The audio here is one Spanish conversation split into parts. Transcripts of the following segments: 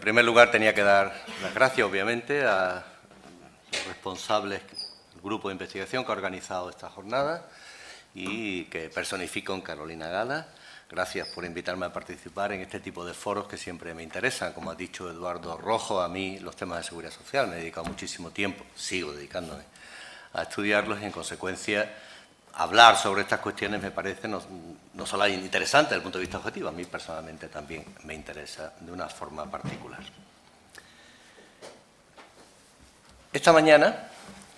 primer lugar, tenía que dar las gracias, obviamente, a los responsables del grupo de investigación que ha organizado esta jornada y que personifico en Carolina Gala. Gracias por invitarme a participar en este tipo de foros que siempre me interesan. Como ha dicho Eduardo Rojo, a mí los temas de seguridad social me he dedicado muchísimo tiempo, sigo dedicándome a estudiarlos y, en consecuencia, hablar sobre estas cuestiones me parece no solo interesante desde el punto de vista objetivo, a mí personalmente también me interesa de una forma particular. Esta mañana,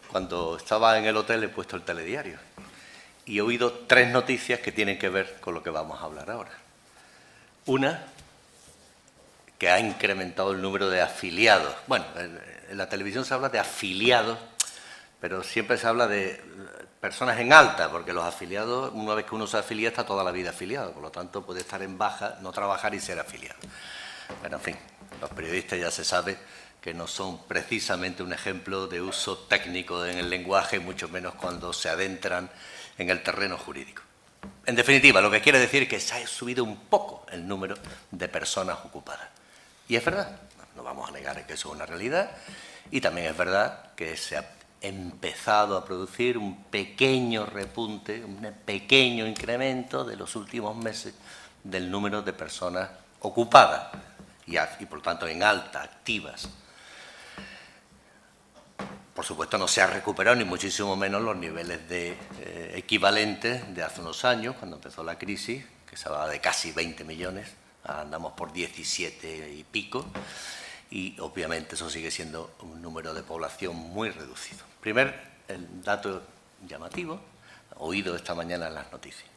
cuando estaba en el hotel, he puesto el telediario y he oído tres noticias que tienen que ver con lo que vamos a hablar ahora. Una, que ha incrementado el número de afiliados. Bueno, en la televisión se habla de afiliados, pero siempre se habla de personas en alta, porque los afiliados, una vez que uno se afilia, está toda la vida afiliado, por lo tanto puede estar en baja, no trabajar y ser afiliado. Pero, en fin, los periodistas ya se sabe que no son precisamente un ejemplo de uso técnico en el lenguaje, mucho menos cuando se adentran en el terreno jurídico. En definitiva, lo que quiere decir es que se ha subido un poco el número de personas ocupadas. Y es verdad, no vamos a negar que eso es una realidad, y también es verdad que se ha empezado a producir un pequeño repunte, un pequeño incremento de los últimos meses del número de personas ocupadas y por tanto en alta, activas. Por supuesto no se ha recuperado ni muchísimo menos los niveles equivalentes de hace unos años, cuando empezó la crisis, que se hablaba de casi 20 millones, andamos por 17 y pico, y obviamente eso sigue siendo un número de población muy reducido. Primer, el dato llamativo, oído esta mañana en las noticias.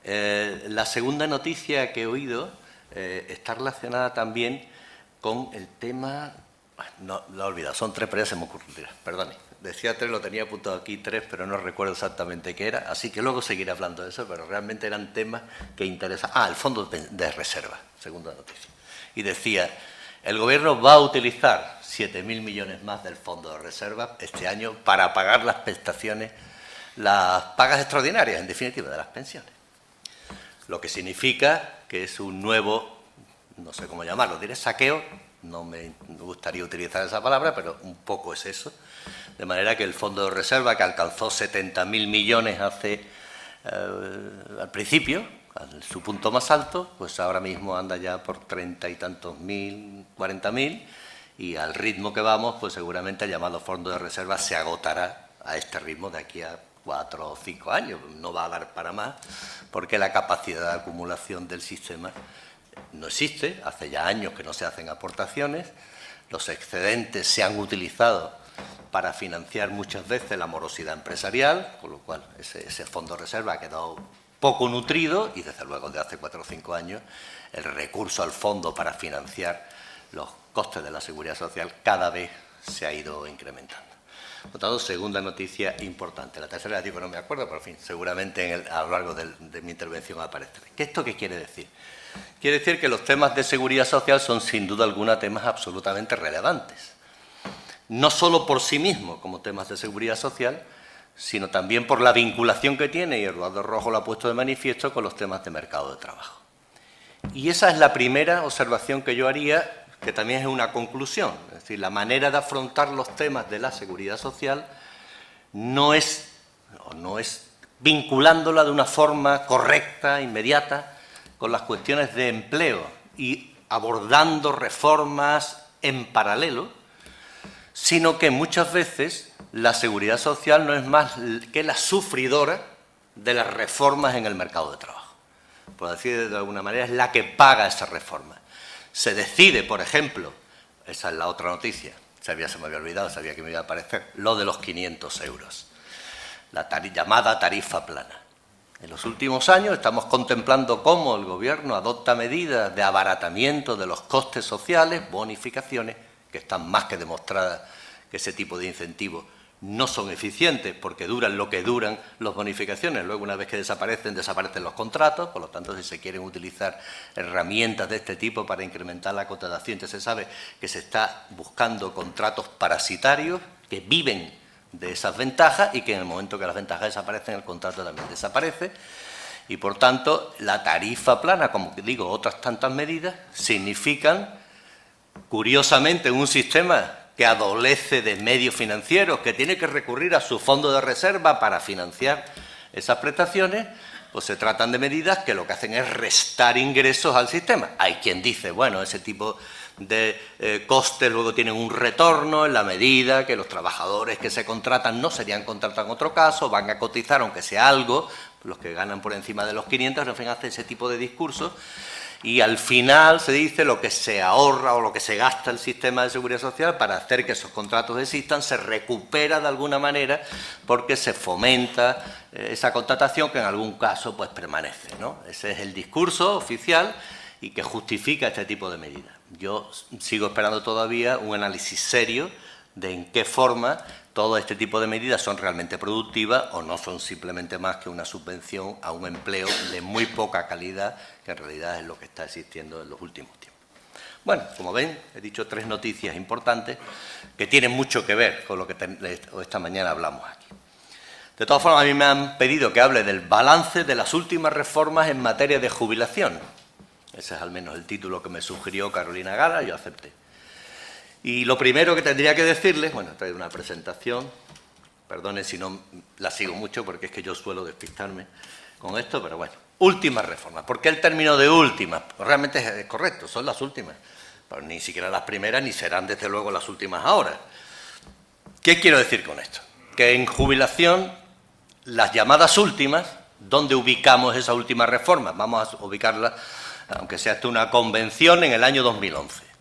La segunda noticia que he oído está relacionada también con el tema... No, lo he olvidado, son tres, pero ya se me ocurrirá, perdone. Decía tres, lo tenía apuntado aquí tres, pero no recuerdo exactamente qué era, así que luego seguiré hablando de eso, pero realmente eran temas que interesan. El fondo de reserva, segunda noticia. Y decía... El Gobierno va a utilizar 7.000 millones más del Fondo de Reserva este año para pagar las prestaciones, las pagas extraordinarias, en definitiva, de las pensiones. Lo que significa que es un nuevo, no sé cómo llamarlo, diré saqueo, no me gustaría utilizar esa palabra, pero un poco es eso. De manera que el Fondo de Reserva, que alcanzó 70.000 millones al principio, a su punto más alto, pues ahora mismo anda ya por 30 y tantos mil, 40.000, y al ritmo que vamos, pues seguramente el llamado fondo de reserva se agotará a este ritmo de aquí a 4 o 5 años. No va a dar para más, porque la capacidad de acumulación del sistema no existe, hace ya años que no se hacen aportaciones, los excedentes se han utilizado para financiar muchas veces la morosidad empresarial, con lo cual ese fondo de reserva ha quedado poco nutrido y, desde luego, de hace 4 o 5 años, el recurso al fondo para financiar los costes de la seguridad social cada vez se ha ido incrementando. Por lo tanto, segunda noticia importante. La tercera, digo, no me acuerdo, pero en fin, seguramente a lo largo de mi intervención aparecerá. ¿Esto qué quiere decir? Quiere decir que los temas de seguridad social son, sin duda alguna, temas absolutamente relevantes. No solo por sí mismos como temas de seguridad social, sino también por la vinculación que tiene, y Eduardo Rojo lo ha puesto de manifiesto, con los temas de mercado de trabajo. Y esa es la primera observación que yo haría, que también es una conclusión. Es decir, la manera de afrontar los temas de la seguridad social no es vinculándola de una forma correcta, inmediata, con las cuestiones de empleo y abordando reformas en paralelo, sino que muchas veces la seguridad social no es más que la sufridora de las reformas en el mercado de trabajo. Por decir de alguna manera, es la que paga esa reforma. Se decide, por ejemplo, esa es la otra noticia, se me había olvidado, sabía que me iba a aparecer, lo de los 500 euros, la llamada tarifa plana. En los últimos años estamos contemplando cómo el Gobierno adopta medidas de abaratamiento de los costes sociales, bonificaciones, que están más que demostradas que ese tipo de incentivos no son eficientes porque duran lo que duran las bonificaciones. Luego, una vez que desaparecen los contratos. Por lo tanto, si se quieren utilizar herramientas de este tipo para incrementar la cotización, ya se sabe que se está buscando contratos parasitarios que viven de esas ventajas y que en el momento que las ventajas desaparecen, el contrato también desaparece. Y, por tanto, la tarifa plana, como digo, otras tantas medidas, significan curiosamente, en un sistema que adolece de medios financieros, que tiene que recurrir a su fondo de reserva para financiar esas prestaciones, pues se tratan de medidas que lo que hacen es restar ingresos al sistema. Hay quien dice, bueno, ese tipo de costes luego tienen un retorno en la medida que los trabajadores que se contratan no serían contratados en otro caso, van a cotizar aunque sea algo, los que ganan por encima de los 500, en fin, hace ese tipo de discursos. Y al final se dice lo que se ahorra o lo que se gasta el sistema de seguridad social para hacer que esos contratos existan, se recupera de alguna manera porque se fomenta esa contratación que en algún caso pues permanece, ¿no? Ese es el discurso oficial y que justifica este tipo de medidas. Yo sigo esperando todavía un análisis serio de en qué forma todo este tipo de medidas son realmente productivas o no son simplemente más que una subvención a un empleo de muy poca calidad, que en realidad es lo que está existiendo en los últimos tiempos. Bueno, como ven, he dicho 3 noticias importantes que tienen mucho que ver con lo que esta mañana hablamos aquí. De todas formas, a mí me han pedido que hable del balance de las últimas reformas en materia de jubilación. Ese es al menos el título que me sugirió Carolina Gala, yo acepté. Y lo primero que tendría que decirles, bueno, he traído una presentación, perdonen si no la sigo mucho porque es que yo suelo despistarme con esto, pero bueno, últimas reformas. ¿Por qué el término de últimas? Pues realmente es correcto, son las últimas, pero ni siquiera las primeras ni serán desde luego las últimas ahora. ¿Qué quiero decir con esto? Que en jubilación, las llamadas últimas, ¿dónde ubicamos esa última reforma? Vamos a ubicarla, aunque sea hasta una convención, en el año 2011.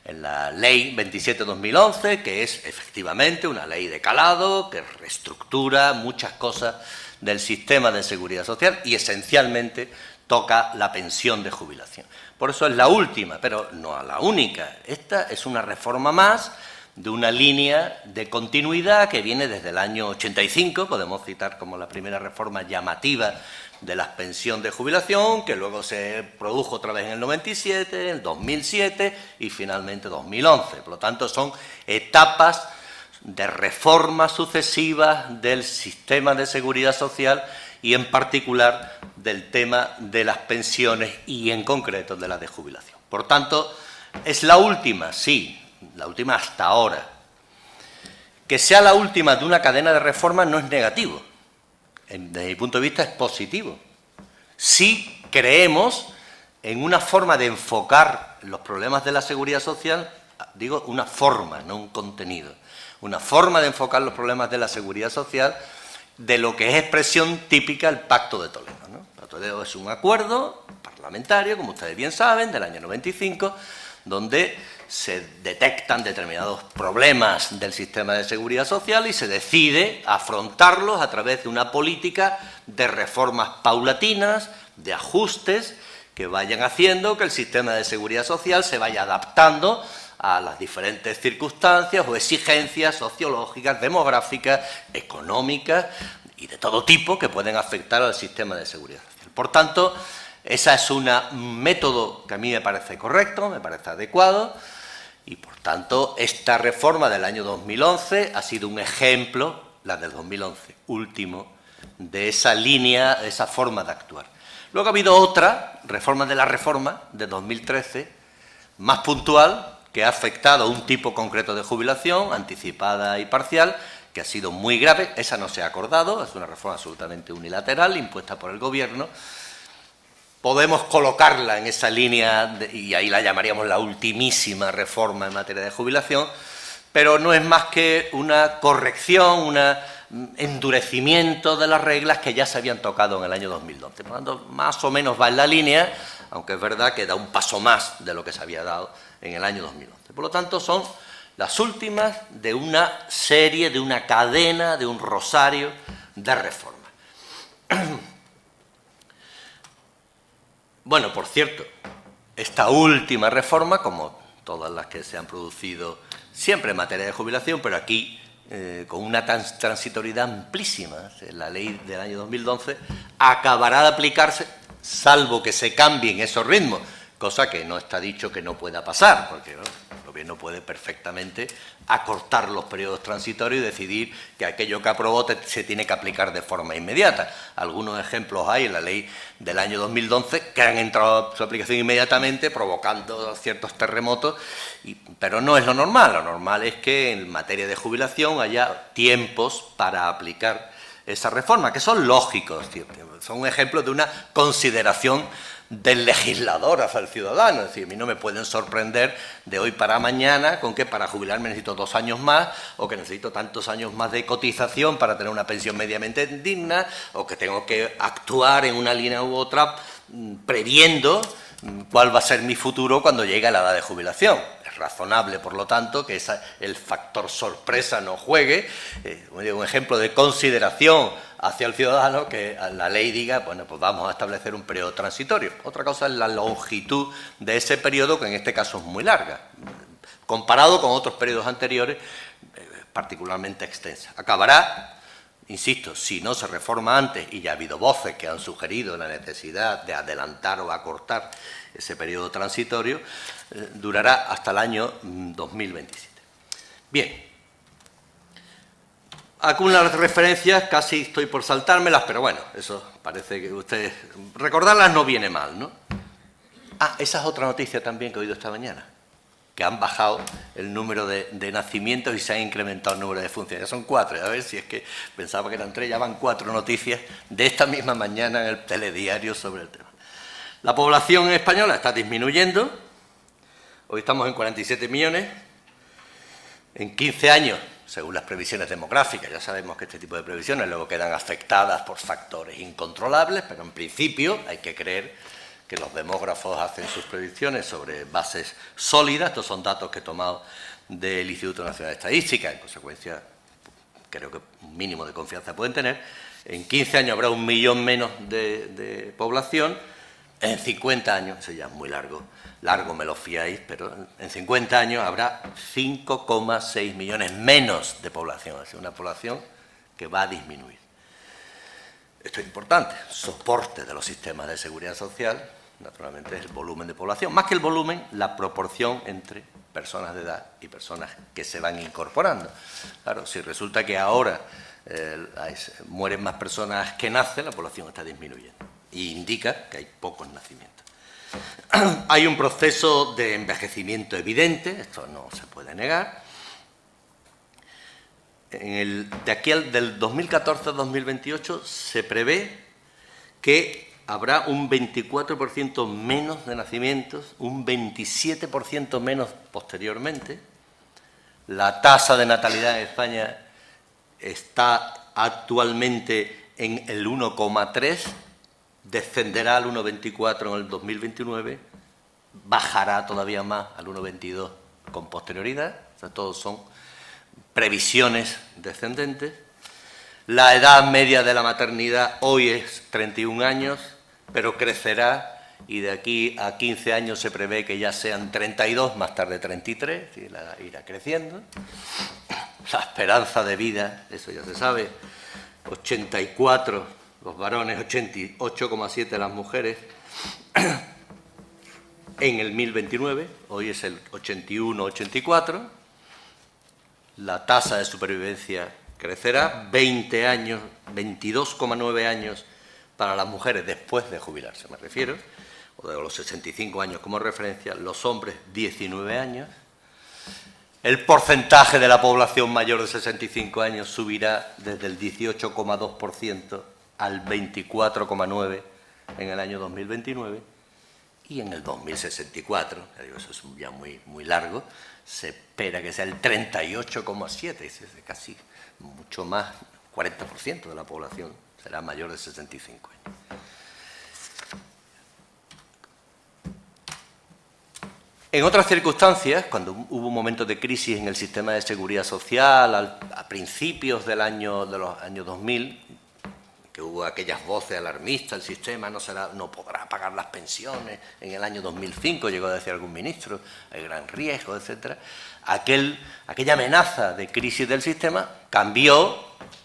En la Ley 27/2011, que es efectivamente una ley de calado, que reestructura muchas cosas del sistema de seguridad social y esencialmente toca la pensión de jubilación. Por eso es la última, pero no la única. Esta es una reforma más de una línea de continuidad que viene desde el año 85, podemos citar como la primera reforma llamativa de la pensión de jubilación, que luego se produjo otra vez en el 97, en el 2007 y finalmente 2011. Por lo tanto, son etapas de reformas sucesivas del sistema de seguridad social y, en particular, del tema de las pensiones y, en concreto, de la de jubilación. Por tanto, ¿es la última? Sí, la última hasta ahora. Que sea la última de una cadena de reformas no es negativo. Desde mi punto de vista es positivo. Sí creemos en una forma de enfocar los problemas de la seguridad social, digo una forma, no un contenido, una forma de enfocar los problemas de la seguridad social de lo que es expresión típica del Pacto de Toledo, ¿no? El Pacto de Toledo es un acuerdo parlamentario, como ustedes bien saben, del año 95, donde se detectan determinados problemas del sistema de seguridad social y se decide afrontarlos a través de una política de reformas paulatinas, de ajustes que vayan haciendo que el sistema de seguridad social se vaya adaptando a las diferentes circunstancias o exigencias sociológicas, demográficas, económicas y de todo tipo que pueden afectar al sistema de seguridad social. Por tanto, ese es un método que a mí me parece correcto, me parece adecuado y, por tanto, esta reforma del año 2011 ha sido un ejemplo, la del 2011, último, de esa línea, de esa forma de actuar. Luego ha habido otra reforma de la reforma de 2013, más puntual, que ha afectado a un tipo concreto de jubilación, anticipada y parcial, que ha sido muy grave. Esa no se ha acordado, es una reforma absolutamente unilateral, impuesta por el Gobierno. Podemos colocarla en esa línea, y ahí la llamaríamos la ultimísima reforma en materia de jubilación, pero no es más que una corrección, un endurecimiento de las reglas que ya se habían tocado en el año 2012. Por lo tanto, más o menos va en la línea, aunque es verdad que da un paso más de lo que se había dado en el año 2011. Por lo tanto, son las últimas de una serie, de una cadena, de un rosario de reformas. Bueno, por cierto, esta última reforma, como todas las que se han producido siempre en materia de jubilación, pero aquí con una transitoriedad amplísima, la ley del año 2012, acabará de aplicarse, salvo que se cambien esos ritmos, cosa que no está dicho que no pueda pasar, porque ¿no? Gobierno puede perfectamente acortar los periodos transitorios y decidir que aquello que aprobó se tiene que aplicar de forma inmediata. Algunos ejemplos hay en la ley del año 2011 que han entrado a su aplicación inmediatamente, provocando ciertos terremotos, pero no es lo normal. Lo normal es que en materia de jubilación haya tiempos para aplicar esa reforma, que son lógicos, son un ejemplo de una consideración del legislador hacia el ciudadano. Es decir, a mí no me pueden sorprender de hoy para mañana con que para jubilarme necesito 2 años más, o que necesito tantos años más de cotización para tener una pensión medianamente digna, o que tengo que actuar en una línea u otra previendo cuál va a ser mi futuro cuando llegue a la edad de jubilación. Es razonable, por lo tanto, que el factor sorpresa no juegue. Un ejemplo de consideración hacia el ciudadano, que la ley diga, bueno, pues vamos a establecer un periodo transitorio. Otra cosa es la longitud de ese periodo, que en este caso es muy larga, comparado con otros periodos anteriores, particularmente extensa. Acabará, insisto, si no se reforma antes, y ya ha habido voces que han sugerido la necesidad de adelantar o acortar ese periodo transitorio, durará hasta el año 2027. Bien. Algunas referencias, casi estoy por saltármelas, pero bueno, eso parece que ustedes... Recordarlas no viene mal, ¿no? Ah, esa es otra noticia también que he oído esta mañana, que han bajado el número de nacimientos y se ha incrementado el número de funciones. Ya son 4, a ver si es que pensaba que eran 3, ya van 4 noticias de esta misma mañana en el telediario sobre el tema. La población española está disminuyendo, hoy estamos en 47 millones, en 15 años, según las previsiones demográficas, ya sabemos que este tipo de previsiones luego quedan afectadas por factores incontrolables, pero en principio hay que creer que los demógrafos hacen sus predicciones sobre bases sólidas. Estos son datos que he tomado del Instituto Nacional de Estadística, en consecuencia creo que un mínimo de confianza pueden tener. En 15 años habrá 1 millón menos de población, en 50 años, eso ya es muy largo me lo fiáis, pero en 50 años habrá 5,6 millones menos de población, es decir, una población que va a disminuir. Esto es importante, soporte de los sistemas de seguridad social, naturalmente es el volumen de población, más que el volumen, la proporción entre personas de edad y personas que se van incorporando. Claro, si resulta que ahora mueren más personas que nacen, la población está disminuyendo y indica que hay pocos nacimientos. Hay un proceso de envejecimiento evidente, esto no se puede negar. De aquí del 2014 al 2028 se prevé que habrá un 24% menos de nacimientos, un 27% menos posteriormente. La tasa de natalidad en España está actualmente en el 1,3, descenderá al 1,24 en el 2029, bajará todavía más al 1,22 con posterioridad. O sea, todos son previsiones descendentes. La edad media de la maternidad hoy es 31 años, pero crecerá y de aquí a 15 años se prevé que ya sean 32, más tarde 33, irá creciendo. La esperanza de vida, eso ya se sabe, 84 los varones, 88,7 las mujeres en el 1029, hoy es el 81-84. La tasa de supervivencia crecerá, 20 años, 22,9 años para las mujeres después de jubilarse, me refiero, o de los 65 años como referencia, los hombres 19 años. El porcentaje de la población mayor de 65 años subirá desde el 18,2% al 24,9% en el año 2029, y en el 2064, eso es ya muy largo, se espera que sea el 38,7%, es casi mucho más, 40% de la población será mayor de 65 años. En otras circunstancias, cuando hubo un momento de crisis en el sistema de seguridad social, a principios de los años 2000, que hubo aquellas voces alarmistas, el sistema no podrá pagar las pensiones, en el año 2005 llegó a decir algún ministro, hay gran riesgo, etc. Aquella amenaza de crisis del sistema cambió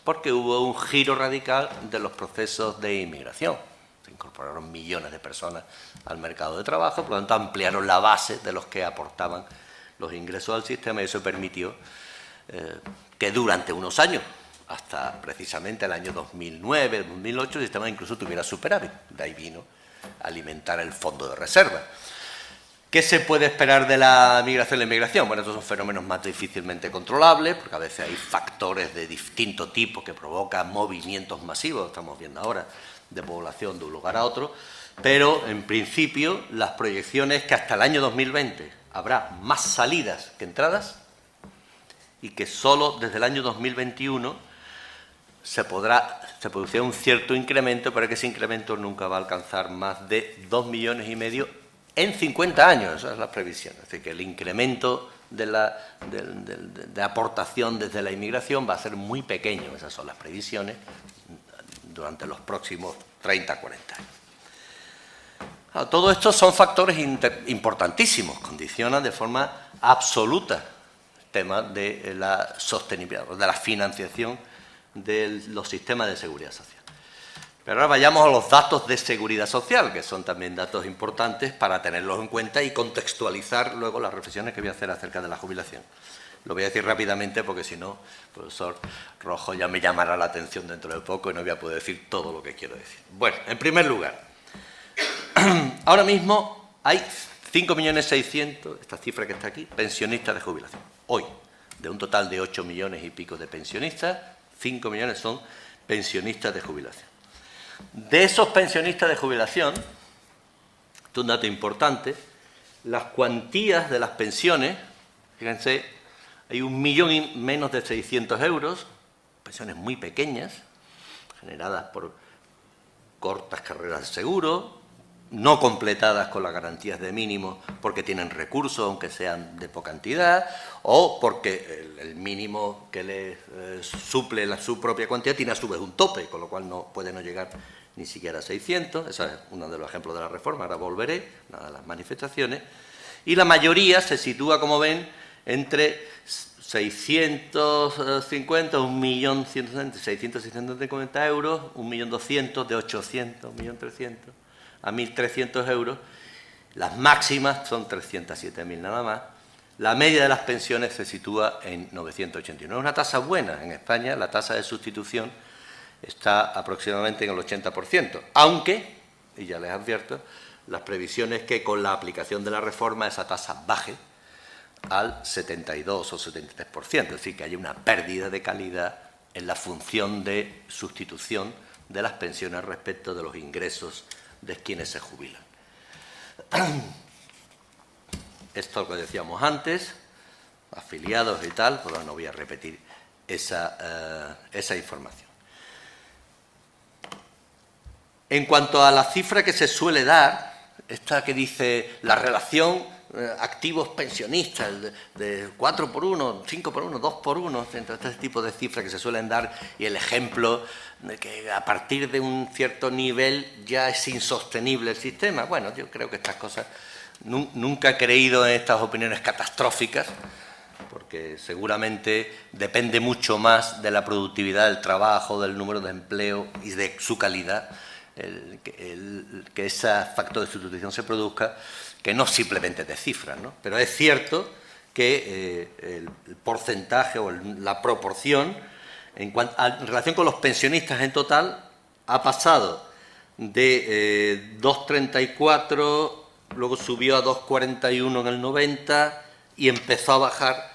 porque hubo un giro radical de los procesos de inmigración. Se incorporaron millones de personas al mercado de trabajo, por lo tanto ampliaron la base de los que aportaban los ingresos al sistema, y eso permitió que durante unos años, hasta precisamente el año 2009, 2008, el sistema incluso tuviera superávit. De ahí vino a alimentar el fondo de reserva. ¿Qué se puede esperar de la migración y la inmigración? Bueno, estos son fenómenos más difícilmente controlables, porque a veces hay factores de distinto tipo que provocan movimientos masivos, estamos viendo ahora, de población de un lugar a otro, pero en principio las proyecciones que hasta el año 2020 habrá más salidas que entradas y que solo desde el año 2021 se producirá un cierto incremento, pero que ese incremento nunca va a alcanzar más de 2,5 millones en 50 años, esas son las previsiones. Es decir, que el incremento de aportación desde la inmigración va a ser muy pequeño, esas son las previsiones, durante los próximos 30, 40 años. Todo esto son factores importantísimos, condicionan de forma absoluta el tema de la sostenibilidad, de la financiación de los sistemas de seguridad social. Pero ahora vayamos a los datos de seguridad social, que son también datos importantes para tenerlos en cuenta y contextualizar luego las reflexiones que voy a hacer acerca de la jubilación. Lo voy a decir rápidamente porque si no, el profesor Rojo ya me llamará la atención dentro de poco y no voy a poder decir todo lo que quiero decir. Bueno, en primer lugar, ahora mismo hay 5.600.000, esta cifra que está aquí, pensionistas de jubilación. Hoy, de un total de 8 millones y pico de pensionistas, 5 millones son pensionistas de jubilación. De esos pensionistas de jubilación, esto es un dato importante, las cuantías de las pensiones, fíjense, hay 1 millón y menos de 600 euros, pensiones muy pequeñas, generadas por cortas carreras de seguro, no completadas con las garantías de mínimo porque tienen recursos, aunque sean de poca entidad, o porque el mínimo que le suple su propia cuantía tiene a su vez un tope, con lo cual no puede no llegar ni siquiera a 600. Ese es uno de los ejemplos de la reforma, ahora volveré, una de las manifestaciones. Y la mayoría se sitúa, como ven, entre 650, 1.150.000, 650 euros, 1.200.000, de 800, 1.300.000 a 1.300 euros. Las máximas son 307.000 nada más. La media de las pensiones se sitúa en 989. Es una tasa buena. En España la tasa de sustitución está aproximadamente en el 80%, aunque, y ya les advierto, las previsiones que con la aplicación de la reforma esa tasa baje al 72 o 73%, es decir, que haya una pérdida de calidad en la función de sustitución de las pensiones respecto de los ingresos de quienes se jubilan. Esto es lo que decíamos antes, afiliados y tal, pero no voy a repetir esa información. En cuanto a la cifra que se suele dar, esta que dice la relación activos pensionistas de 4 por 1, 5 por 1, 2 por 1, este tipo de cifras que se suelen dar, y el ejemplo de que a partir de un cierto nivel ya es insostenible el sistema. Bueno, yo creo que estas cosas, nunca he creído en estas opiniones catastróficas, porque seguramente depende mucho más de la productividad del trabajo, del número de empleo y de su calidad, que ese factor de sustitución se produzca, que no simplemente de cifras, ¿no? Pero es cierto que el porcentaje o la proporción en relación con los pensionistas en total ha pasado de 2,34, luego subió a 2,41 en el 90 y empezó a bajar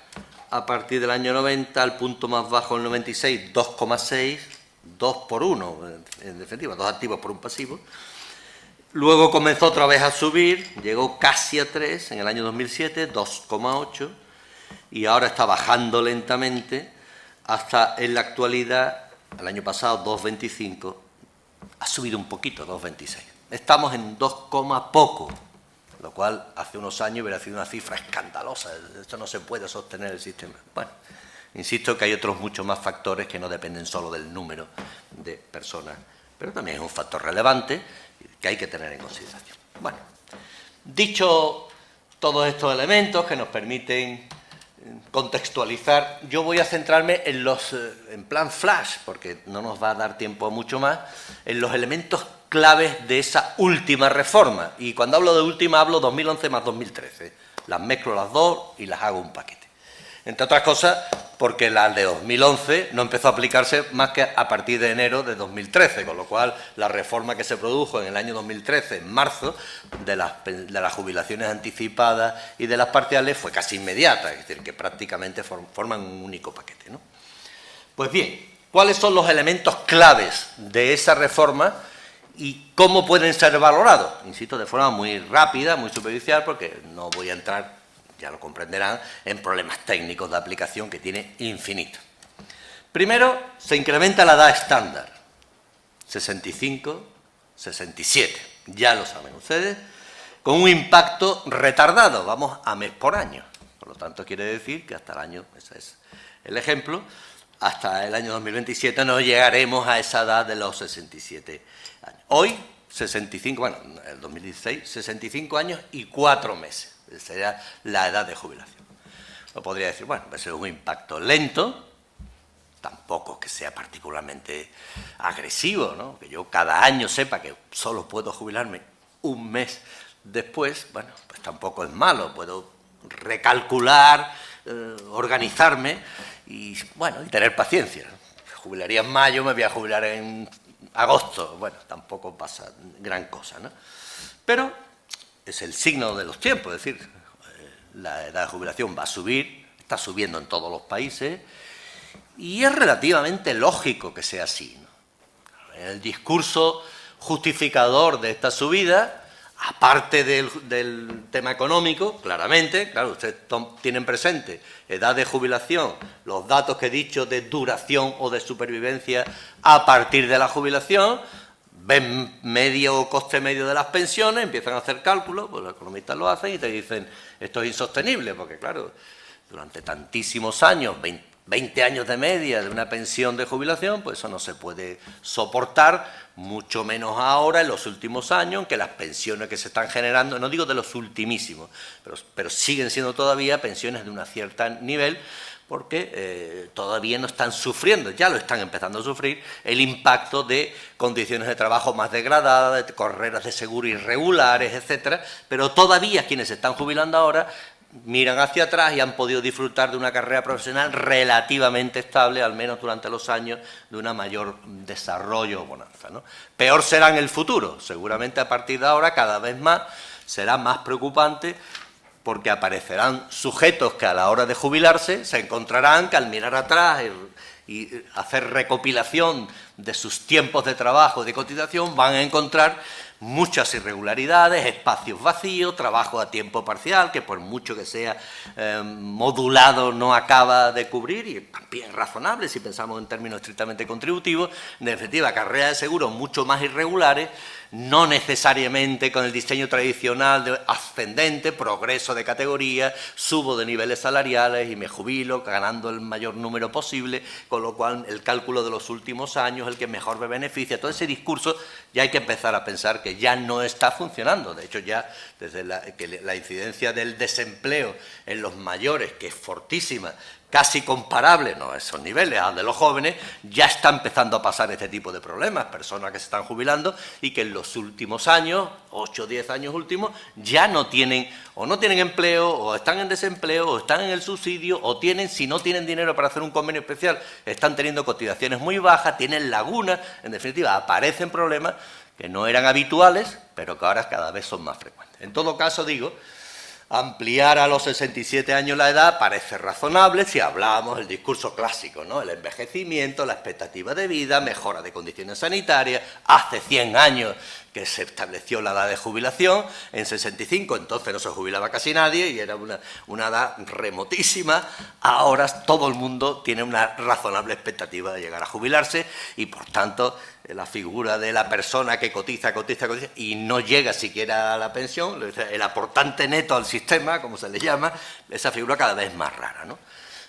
a partir del año 90, al punto más bajo en el 96, 2,6, 2 por 1, en definitiva, 2 activos por un pasivo. Luego comenzó otra vez a subir, llegó casi a 3 en el año 2007, 2,8, y ahora está bajando lentamente hasta en la actualidad, el año pasado 2,25, ha subido un poquito, 2,26. Estamos en 2, poco, lo cual hace unos años hubiera sido una cifra escandalosa. Esto no se puede sostener el sistema. Bueno, insisto que hay otros muchos más factores que no dependen solo del número de personas, pero también es un factor relevante que hay que tener en consideración. Bueno, dicho todos estos elementos que nos permiten contextualizar, yo voy a centrarme en plan flash, porque no nos va a dar tiempo a mucho más, en los elementos claves de esa última reforma. Y cuando hablo de última, hablo 2011 más 2013, las mezclo las dos y las hago un paquete. Entre otras cosas, porque la de 2011 no empezó a aplicarse más que a partir de enero de 2013, con lo cual la reforma que se produjo en el año 2013, en marzo, de las jubilaciones anticipadas y de las parciales fue casi inmediata, es decir, que prácticamente forman un único paquete, ¿no? Pues bien, ¿cuáles son los elementos claves de esa reforma y cómo pueden ser valorados? Insisto, de forma muy rápida, muy superficial, porque no voy a entrar, ya lo comprenderán, en problemas técnicos de aplicación que tiene infinitos. Primero, se incrementa la edad estándar, 65, 67, ya lo saben ustedes, con un impacto retardado, vamos a mes por año. Por lo tanto, quiere decir que hasta el año, ese es el ejemplo, hasta el año 2027 no llegaremos a esa edad de los 67 años. Hoy, 65, bueno, en el 2016, 65 años y 4 meses. Sería la edad de jubilación. Lo podría decir, bueno, va a ser un impacto lento, tampoco que sea particularmente agresivo, ¿no? Que yo cada año sepa que solo puedo jubilarme un mes después, bueno, pues tampoco es malo, puedo recalcular, organizarme y, bueno, y tener paciencia. Me jubilaría en mayo, me voy a jubilar en agosto, bueno, tampoco pasa gran cosa, ¿no? Pero es el signo de los tiempos, es decir, la edad de jubilación va a subir, está subiendo en todos los países y es relativamente lógico que sea así, ¿no? En el discurso justificador de esta subida, aparte del tema económico, claramente, claro, ustedes tienen presente edad de jubilación, los datos que he dicho de duración o de supervivencia a partir de la jubilación, ven medio o coste medio de las pensiones, empiezan a hacer cálculos, pues los economistas lo hacen y te dicen esto es insostenible, porque claro, durante tantísimos años, 20 años de media de una pensión de jubilación, pues eso no se puede soportar, mucho menos ahora en los últimos años, en que las pensiones que se están generando, no digo de los ultimísimos, pero siguen siendo todavía pensiones de un cierto nivel, porque todavía no están sufriendo, ya lo están empezando a sufrir, el impacto de condiciones de trabajo más degradadas, de carreras de seguro irregulares, etcétera, pero todavía quienes se están jubilando ahora miran hacia atrás y han podido disfrutar de una carrera profesional relativamente estable, al menos durante los años de un mayor desarrollo o bonanza, ¿no? Peor será en el futuro, seguramente a partir de ahora cada vez más será más preocupante, porque aparecerán sujetos que a la hora de jubilarse se encontrarán que al mirar atrás y hacer recopilación de sus tiempos de trabajo y de cotización van a encontrar muchas irregularidades, espacios vacíos, trabajo a tiempo parcial, que por mucho que sea modulado no acaba de cubrir, y también razonable si pensamos en términos estrictamente contributivos, en definitiva, carreras de seguro mucho más irregulares, no necesariamente con el diseño tradicional de ascendente, progreso de categoría, subo de niveles salariales y me jubilo ganando el mayor número posible, con lo cual el cálculo de los últimos años, el que mejor me beneficia, todo ese discurso ya hay que empezar a pensar que ya no está funcionando. De hecho, ya desde la incidencia del desempleo en los mayores, que es fortísima, casi comparable, no a esos niveles, a de los jóvenes, ya está empezando a pasar este tipo de problemas, personas que se están jubilando y que en los últimos años, 8 o 10 años últimos, ya no tienen empleo, o están en desempleo, o están en el subsidio, o tienen, si no tienen dinero para hacer un convenio especial, están teniendo cotizaciones muy bajas, tienen lagunas, en definitiva, aparecen problemas que no eran habituales, pero que ahora cada vez son más frecuentes. En todo caso, digo, ampliar a los 67 años la edad parece razonable si hablamos del discurso clásico, ¿no? El envejecimiento, la expectativa de vida, mejora de condiciones sanitarias. Hace 100 años que se estableció la edad de jubilación, en 65 entonces no se jubilaba casi nadie y era una edad remotísima. Ahora todo el mundo tiene una razonable expectativa de llegar a jubilarse y, por tanto, la figura de la persona que cotiza y no llega siquiera a la pensión, el aportante neto al sistema, como se le llama, esa figura cada vez es más rara, ¿no?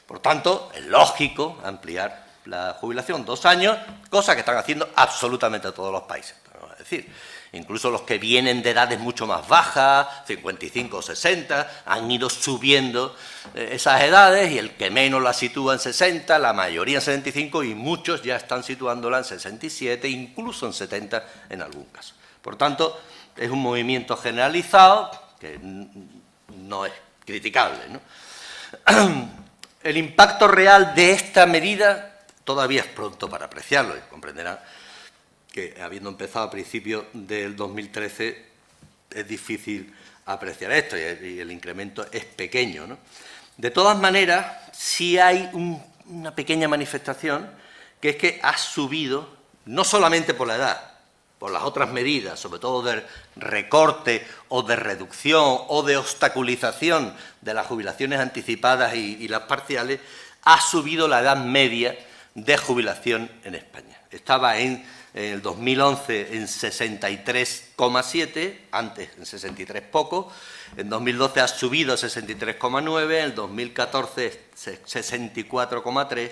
Por tanto, es lógico ampliar la jubilación 2 años, cosa que están haciendo absolutamente todos los países. Es decir, incluso los que vienen de edades mucho más bajas, 55 o 60, han ido subiendo esas edades y el que menos la sitúa en 60, la mayoría en 65 y muchos ya están situándola en 67, incluso en 70 en algún caso. Por tanto, es un movimiento generalizado que no es criticable, ¿no? El impacto real de esta medida todavía es pronto para apreciarlo, y comprenderán que, habiendo empezado a principios del 2013, es difícil apreciar esto y el incremento es pequeño, ¿no? De todas maneras, sí hay una pequeña manifestación, que es que ha subido, no solamente por la edad, por las otras medidas, sobre todo de recorte o de reducción o de obstaculización de las jubilaciones anticipadas y las parciales, ha subido la edad media de jubilación en España. Estaba en el 2011 en 63,7, antes en 63 poco, en 2012 ha subido a 63,9, en el 2014 64,3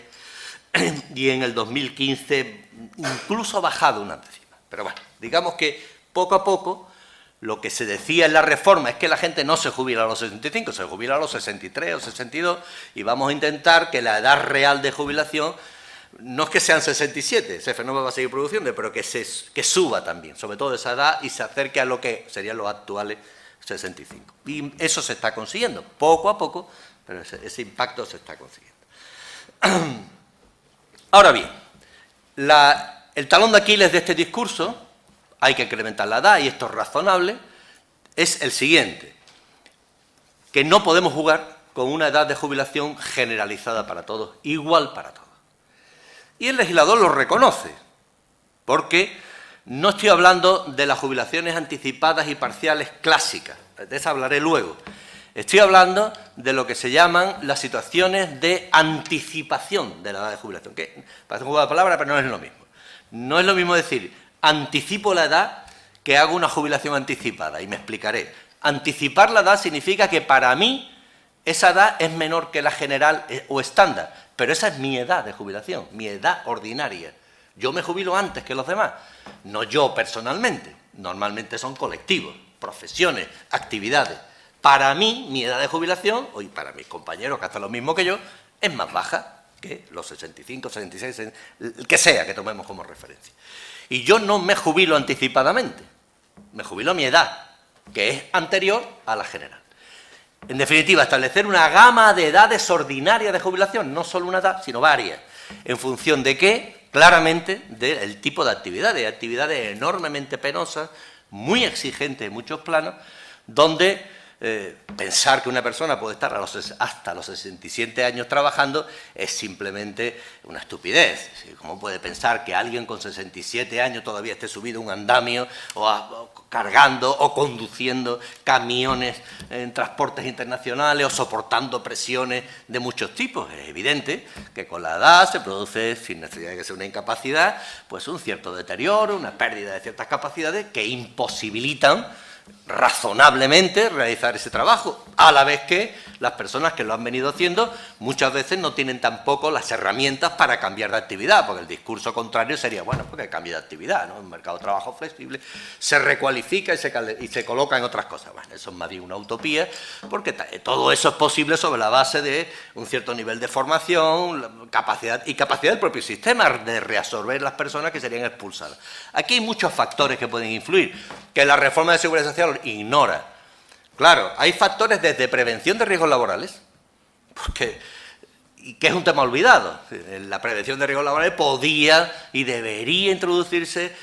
y en el 2015 incluso ha bajado una décima. Pero bueno, digamos que poco a poco lo que se decía en la reforma es que la gente no se jubila a los 65, se jubila a los 63 o 62 y vamos a intentar que la edad real de jubilación no es que sean 67, ese fenómeno va a seguir produciendo, pero que suba también, sobre todo esa edad, y se acerque a lo que serían los actuales 65. Y eso se está consiguiendo, poco a poco, pero ese impacto se está consiguiendo. Ahora bien, el talón de Aquiles de este discurso, hay que incrementar la edad, y esto es razonable, es el siguiente, que no podemos jugar con una edad de jubilación generalizada para todos, igual para todos. Y el legislador lo reconoce, porque no estoy hablando de las jubilaciones anticipadas y parciales clásicas, de eso hablaré luego. Estoy hablando de lo que se llaman las situaciones de anticipación de la edad de jubilación, que parece un juego de palabras, pero no es lo mismo. No es lo mismo decir, anticipo la edad, que hago una jubilación anticipada, y me explicaré. Anticipar la edad significa que para mí esa edad es menor que la general o estándar, pero esa es mi edad de jubilación, mi edad ordinaria. Yo me jubilo antes que los demás, no yo personalmente, normalmente son colectivos, profesiones, actividades. Para mí, mi edad de jubilación, y para mis compañeros que hacen lo mismo que yo, es más baja que los 65, 66, el que sea que tomemos como referencia. Y yo no me jubilo anticipadamente, me jubilo a mi edad, que es anterior a la general. En definitiva, establecer una gama de edades ordinarias de jubilación, no solo una edad, sino varias, en función de qué, claramente, del tipo de actividades enormemente penosas, muy exigentes en muchos planos, donde pensar que una persona puede estar hasta los 67 años trabajando es simplemente una estupidez. ¿Cómo puede pensar que alguien con 67 años todavía esté subido a un andamio o cargando o conduciendo camiones en transportes internacionales o soportando presiones de muchos tipos? Es evidente que con la edad se produce, sin necesidad de que sea una incapacidad, pues un cierto deterioro, una pérdida de ciertas capacidades que imposibilitan razonablemente realizar ese trabajo, a la vez que las personas que lo han venido haciendo muchas veces no tienen tampoco las herramientas para cambiar de actividad, porque el discurso contrario sería, bueno, porque cambia de actividad, ¿no? Un mercado de trabajo flexible, se recualifica y se coloca en otras cosas. Bueno, eso es más bien una utopía, porque todo eso es posible sobre la base de un cierto nivel de formación, capacidad del propio sistema de reabsorber las personas que serían expulsadas. Aquí hay muchos factores que pueden influir, que la reforma de seguridad social ignora. Claro, hay factores desde prevención de riesgos laborales, que es un tema olvidado. La prevención de riesgos laborales podía y debería introducirse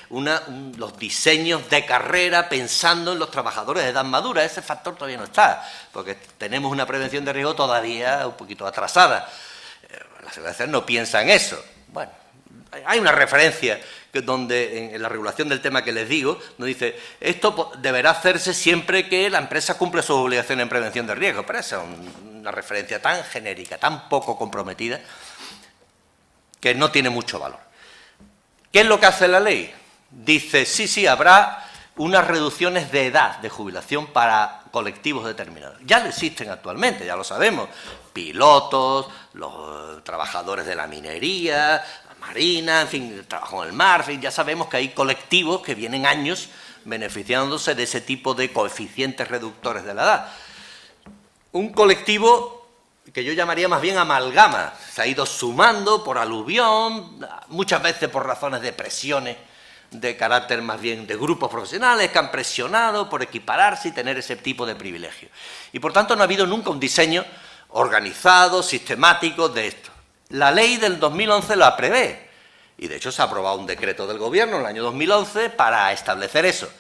los diseños de carrera pensando en los trabajadores de edad madura. Ese factor todavía no está, porque tenemos una prevención de riesgo todavía un poquito atrasada. La seguridad social no piensa en eso. Bueno, hay una referencia donde en la regulación del tema que les digo, nos dice, esto deberá hacerse siempre que la empresa cumple sus obligaciones en prevención de riesgo, pero esa es una referencia tan genérica, tan poco comprometida, que no tiene mucho valor. ¿Qué es lo que hace la ley? Dice, sí, habrá unas reducciones de edad de jubilación para colectivos determinados. Ya lo existen actualmente, ya lo sabemos, pilotos, los trabajadores de la minería, marina, en fin, el trabajo en el mar, en fin, ya sabemos que hay colectivos que vienen años beneficiándose de ese tipo de coeficientes reductores de la edad. Un colectivo que yo llamaría más bien amalgama, se ha ido sumando por aluvión, muchas veces por razones de presiones de carácter más bien de grupos profesionales que han presionado por equipararse y tener ese tipo de privilegio. Y por tanto no ha habido nunca un diseño organizado, sistemático de esto. La ley del 2011 la prevé y de hecho se ha aprobado un decreto del Gobierno en el año 2011 para establecer eso.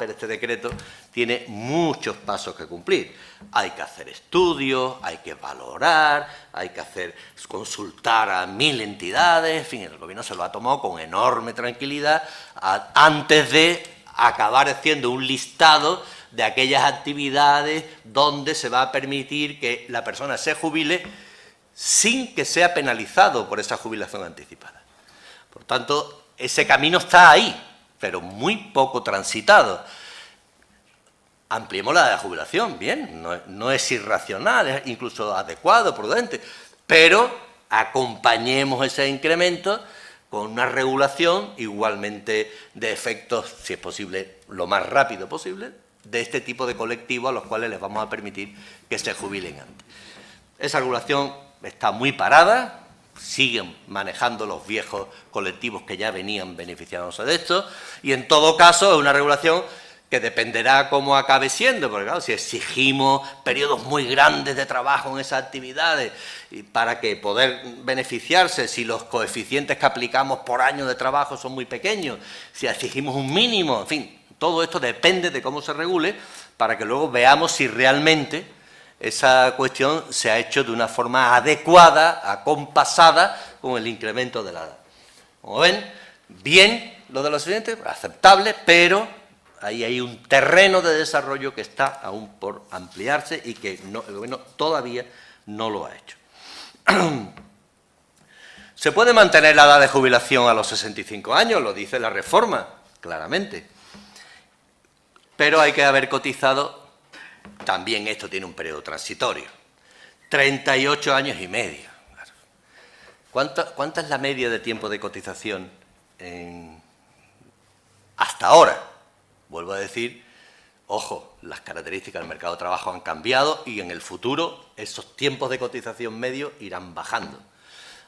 Pero este decreto tiene muchos pasos que cumplir. Hay que hacer estudios, hay que valorar, hay que consultar a 1000 entidades, en fin, el Gobierno se lo ha tomado con enorme tranquilidad antes de acabar haciendo un listado de aquellas actividades donde se va a permitir que la persona se jubile sin que sea penalizado por esa jubilación anticipada. Por tanto, ese camino está ahí, pero muy poco transitado. Ampliemos la edad de jubilación, bien, no es irracional, es incluso adecuado, prudente, pero acompañemos ese incremento con una regulación igualmente de efectos, si es posible, lo más rápido posible, de este tipo de colectivos a los cuales les vamos a permitir que se jubilen antes. Esa regulación está muy parada, siguen manejando los viejos colectivos que ya venían beneficiándose de esto, y en todo caso es una regulación que dependerá cómo acabe siendo, porque claro, si exigimos periodos muy grandes de trabajo en esas actividades y para que poder beneficiarse, si los coeficientes que aplicamos por año de trabajo son muy pequeños, si exigimos un mínimo, en fin, todo esto depende de cómo se regule para que luego veamos si realmente esa cuestión se ha hecho de una forma adecuada, acompasada con el incremento de la edad. Como ven, bien lo de los estudiantes, aceptable, pero ahí hay un terreno de desarrollo que está aún por ampliarse y que el Gobierno todavía no lo ha hecho. ¿Se puede mantener la edad de jubilación a los 65 años? Lo dice la reforma, claramente. Pero hay que haber cotizado. También esto tiene un periodo transitorio, 38 años y medio. ¿Cuánta es la media de tiempo de cotización hasta ahora? Vuelvo a decir, ojo, las características del mercado de trabajo han cambiado y en el futuro esos tiempos de cotización medio irán bajando.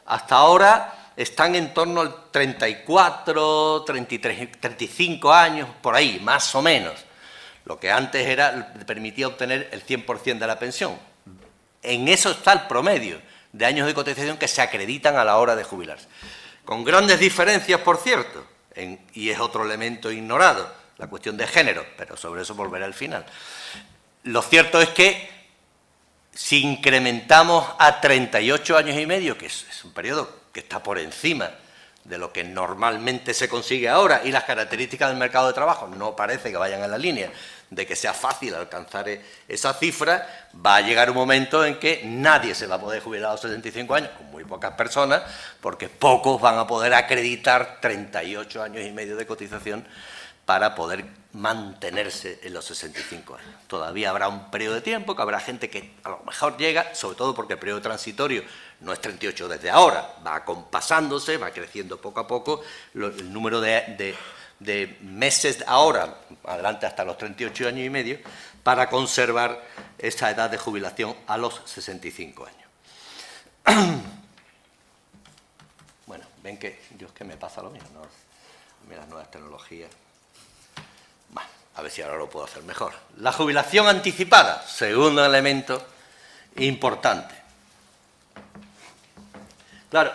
Hasta ahora están en torno al 34, 33, 35 años, por ahí, más o menos. Lo que antes permitía obtener el 100% de la pensión. En eso está el promedio de años de cotización que se acreditan a la hora de jubilarse. Con grandes diferencias, por cierto, y es otro elemento ignorado, la cuestión de género, pero sobre eso volveré al final. Lo cierto es que si incrementamos a 38 años y medio, que es un periodo que está por encima de lo que normalmente se consigue ahora, y las características del mercado de trabajo no parece que vayan en la línea de que sea fácil alcanzar esa cifra, va a llegar un momento en que nadie se va a poder jubilar a los 65 años, con muy pocas personas, porque pocos van a poder acreditar 38 años y medio de cotización para poder mantenerse en los 65 años. Todavía habrá un periodo de tiempo que habrá gente que a lo mejor llega, sobre todo porque el periodo transitorio no es 38 desde ahora, va acompasándose, va creciendo poco a poco el número de meses ahora, adelante hasta los 38 años y medio, para conservar esa edad de jubilación a los 65 años. Bueno, ven que yo es que me pasa lo mismo, ¿no? Mira las nuevas tecnologías. Bueno, a ver si ahora lo puedo hacer mejor. La jubilación anticipada, segundo elemento importante. Claro,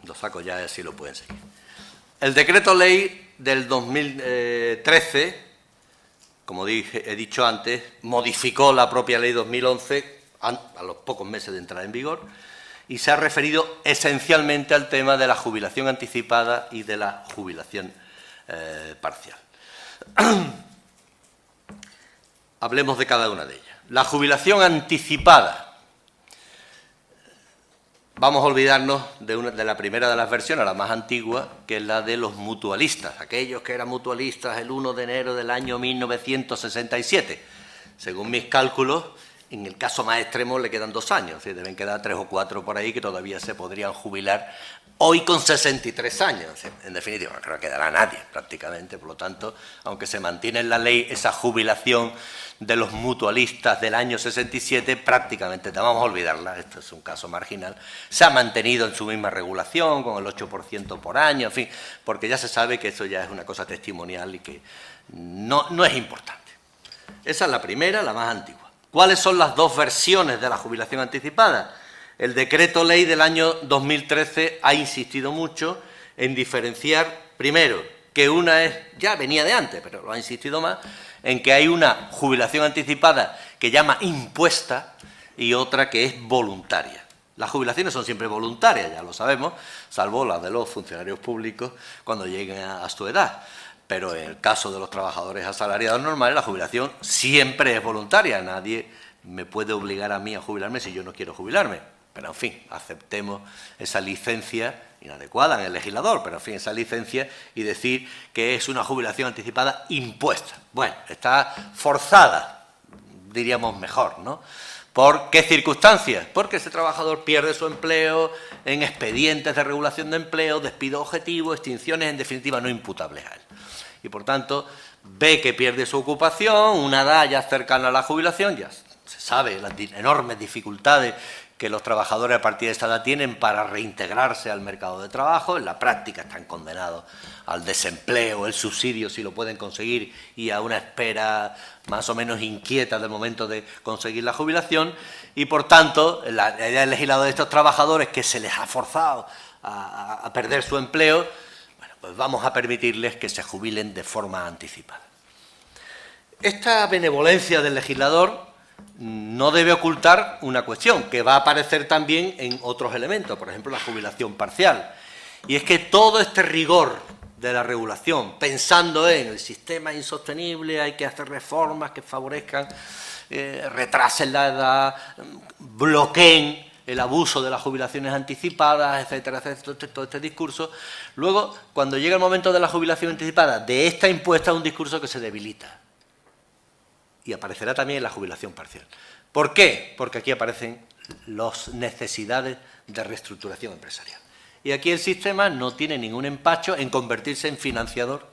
lo saco ya, así lo pueden seguir. El decreto ley del 2013, como he dicho antes, modificó la propia ley 2011 a los pocos meses de entrar en vigor y se ha referido esencialmente al tema de la jubilación anticipada y de la jubilación parcial. Hablemos de cada una de ellas. La jubilación anticipada. Vamos a olvidarnos de la primera de las versiones, la más antigua, que es la de los mutualistas, aquellos que eran mutualistas el 1 de enero del año 1967. Según mis cálculos, en el caso más extremo le quedan 2 años, es decir, deben quedar 3 o 4 por ahí que todavía se podrían jubilar hoy con 63 años. En definitiva, no creo que quedará nadie prácticamente, por lo tanto, aunque se mantiene en la ley esa jubilación de los mutualistas del año 67, prácticamente, vamos a olvidarla, esto es un caso marginal, se ha mantenido en su misma regulación, con el 8% por año, en fin, porque ya se sabe que eso ya es una cosa testimonial y que no es importante. Esa es la primera, la más antigua. ¿Cuáles son las 2 versiones de la jubilación anticipada? El decreto ley del año 2013 ha insistido mucho en diferenciar, primero, que una es, ya venía de antes, pero lo ha insistido más, en que hay una jubilación anticipada que llama impuesta y otra que es voluntaria. Las jubilaciones son siempre voluntarias, ya lo sabemos, salvo las de los funcionarios públicos cuando lleguen a su edad. Pero en el caso de los trabajadores asalariados normales, la jubilación siempre es voluntaria. Nadie me puede obligar a mí a jubilarme si yo no quiero jubilarme. Pero, en fin, aceptemos esa licencia inadecuada en el legislador, pero, en fin, esa licencia y decir que es una jubilación anticipada impuesta. Bueno, está forzada, diríamos mejor, ¿no? ¿Por qué circunstancias? Porque ese trabajador pierde su empleo en expedientes de regulación de empleo, despido objetivo, extinciones, en definitiva, no imputables a él. Y, por tanto, ve que pierde su ocupación, una edad ya cercana a la jubilación, ya se sabe las enormes dificultades que los trabajadores a partir de esta edad tienen para reintegrarse al mercado de trabajo. En la práctica están condenados al desempleo, el subsidio si lo pueden conseguir y a una espera más o menos inquieta del momento de conseguir la jubilación. Y, por tanto, la idea del legislador de estos trabajadores que se les ha forzado a perder su empleo, bueno, pues vamos a permitirles que se jubilen de forma anticipada. Esta benevolencia del legislador no debe ocultar una cuestión que va a aparecer también en otros elementos, por ejemplo, la jubilación parcial. Y es que todo este rigor de la regulación, pensando en el sistema insostenible, hay que hacer reformas que favorezcan, retrasen la edad, bloqueen el abuso de las jubilaciones anticipadas, etcétera, etcétera, todo este discurso. Luego, cuando llega el momento de la jubilación anticipada, de esta impuesta un discurso que se debilita. Y aparecerá también en la jubilación parcial. ¿Por qué? Porque aquí aparecen las necesidades de reestructuración empresarial. Y aquí el sistema no tiene ningún empacho en convertirse en financiador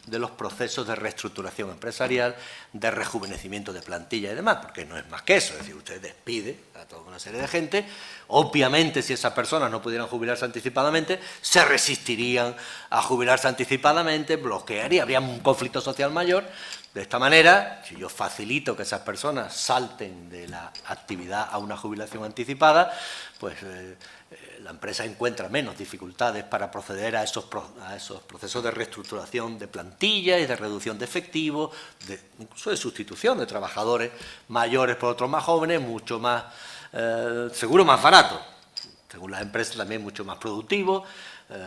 de los procesos de reestructuración empresarial, de rejuvenecimiento de plantilla y demás, porque no es más que eso, es decir, usted despide a toda una serie de gente, obviamente si esas personas no pudieran jubilarse anticipadamente, se resistirían a jubilarse anticipadamente, bloquearía, habría un conflicto social mayor. De esta manera, si yo facilito que esas personas salten de la actividad a una jubilación anticipada, pues la empresa encuentra menos dificultades para proceder a esos procesos de reestructuración de plantilla y de reducción de efectivos, incluso de sustitución de trabajadores mayores por otros más jóvenes, mucho más, seguro más barato, según las empresas también mucho más productivo,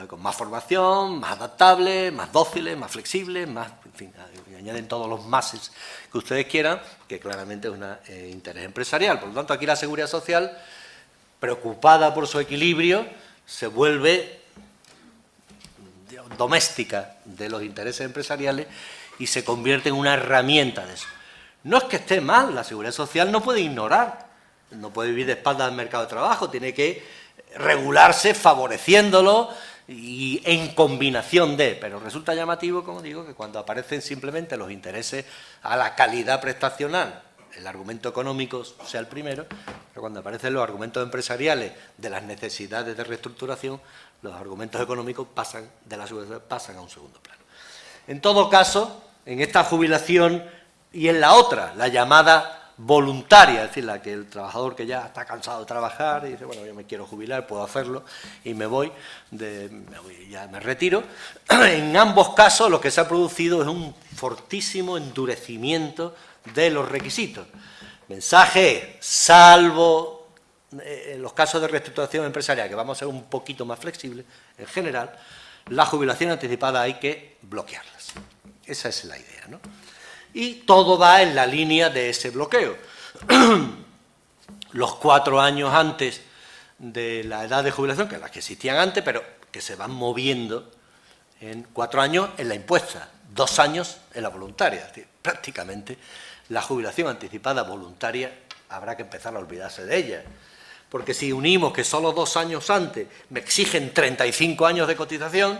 con más formación, más adaptables, más dóciles, más flexibles, más, en fin, añaden todos los máses que ustedes quieran, que claramente es un interés empresarial. Por lo tanto, aquí la Seguridad Social, preocupada por su equilibrio, se vuelve doméstica de los intereses empresariales y se convierte en una herramienta de eso. No es que esté mal, la Seguridad Social no puede ignorar, no puede vivir de espaldas al mercado de trabajo, tiene que regularse favoreciéndolo y en combinación de, pero resulta llamativo, como digo, que cuando aparecen simplemente los intereses a la calidad prestacional, el argumento económico sea el primero, pero cuando aparecen los argumentos empresariales de las necesidades de reestructuración, los argumentos económicos de la seguridad pasan a un segundo plano. En todo caso, en esta jubilación y en la otra, la llamada voluntaria, es decir, la que el trabajador que ya está cansado de trabajar y dice, bueno, yo me quiero jubilar, puedo hacerlo y ya me retiro. En ambos casos lo que se ha producido es un fortísimo endurecimiento de los requisitos. Mensaje, salvo en los casos de reestructuración empresarial, que vamos a ser un poquito más flexibles, en general, la jubilación anticipada hay que bloquearlas. Esa es la idea, ¿no? Y todo va en la línea de ese bloqueo. Los 4 años antes de la edad de jubilación, que las que existían antes, pero que se van moviendo en 4 años en la impuesta, 2 años en la voluntaria. Es decir, prácticamente la jubilación anticipada voluntaria habrá que empezar a olvidarse de ellas. Porque si unimos que solo 2 años antes me exigen 35 años de cotización,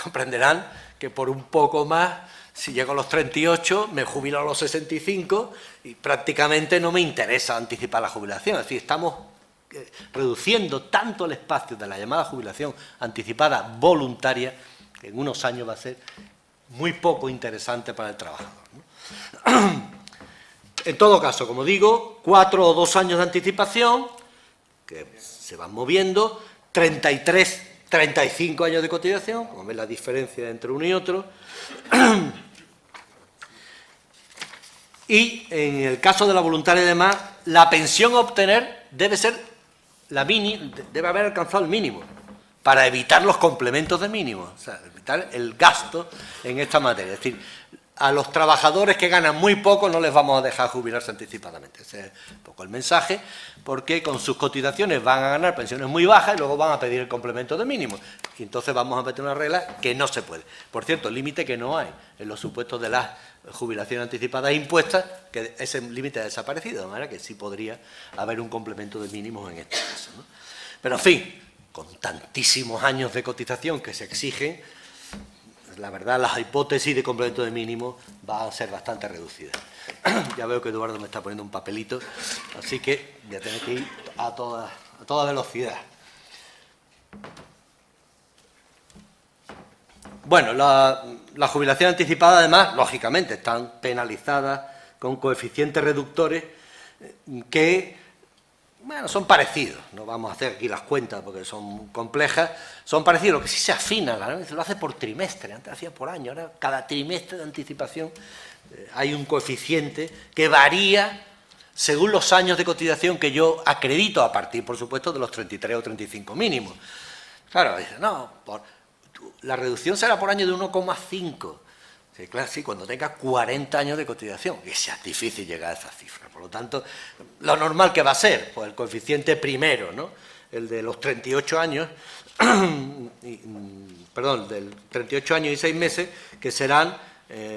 comprenderán que por un poco más, si llego a los 38, me jubilo a los 65 y prácticamente no me interesa anticipar la jubilación. Es decir, estamos reduciendo tanto el espacio de la llamada jubilación anticipada voluntaria que en unos años va a ser muy poco interesante para el trabajador, ¿no? En todo caso, como digo, 4 o 2 años de anticipación que se van moviendo, 33, 35 años de cotización, como ven la diferencia entre uno y otro. Y en el caso de la voluntaria y demás, la pensión a obtener debe ser debe haber alcanzado el mínimo para evitar los complementos de mínimo, o sea, evitar el gasto en esta materia. Es decir, a los trabajadores que ganan muy poco no les vamos a dejar jubilarse anticipadamente. Ese es un poco el mensaje, porque con sus cotizaciones van a ganar pensiones muy bajas y luego van a pedir el complemento de mínimo. Y entonces vamos a meter una regla que no se puede. Por cierto, límite que no hay en los supuestos de las jubilaciones anticipadas impuestas, que ese límite ha desaparecido, de manera que sí podría haber un complemento de mínimos en este caso, ¿no? Pero, en fin, con tantísimos años de cotización que se exigen, la verdad, las hipótesis de complemento de mínimo van a ser bastante reducidas. Ya veo que Eduardo me está poniendo un papelito, así que voy a tener que ir a toda velocidad. Bueno, la jubilación anticipada, además, lógicamente, están penalizadas con coeficientes reductores que, bueno, son parecidos. No vamos a hacer aquí las cuentas porque son complejas. Son parecidos, lo que sí se afina, lo hace por trimestre, antes hacía por año, ahora cada trimestre de anticipación hay un coeficiente que varía según los años de cotización que yo acredito a partir, por supuesto, de los 33 o 35 mínimos. Claro, no, la reducción será por año de 1,5. Sí, claro, sí, cuando tenga 40 años de cotización, que sea difícil llegar a esa cifra. Por lo tanto, lo normal que va a ser, pues el coeficiente primero, ¿no? El de los 38 años, perdón, del 38 años y 6 meses, que serán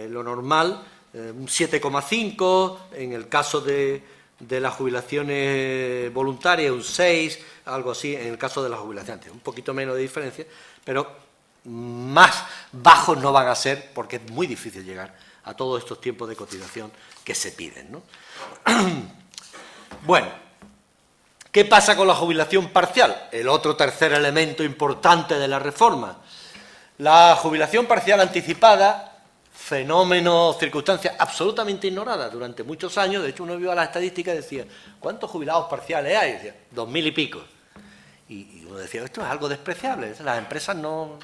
lo normal, un 7,5, en el caso de las jubilaciones voluntarias, un 6, algo así, en el caso de las jubilaciones. Un poquito menos de diferencia, pero más bajos no van a ser porque es muy difícil llegar a todos estos tiempos de cotización que se piden, ¿no? Bueno, ¿qué pasa con la jubilación parcial? El otro tercer elemento importante de la reforma. La jubilación parcial anticipada, fenómeno, circunstancia absolutamente ignorada durante muchos años. De hecho, uno vio las estadísticas y decía, ¿cuántos jubilados parciales hay? Y decía, 2000 y pico. Y uno decía, esto es algo despreciable, las empresas no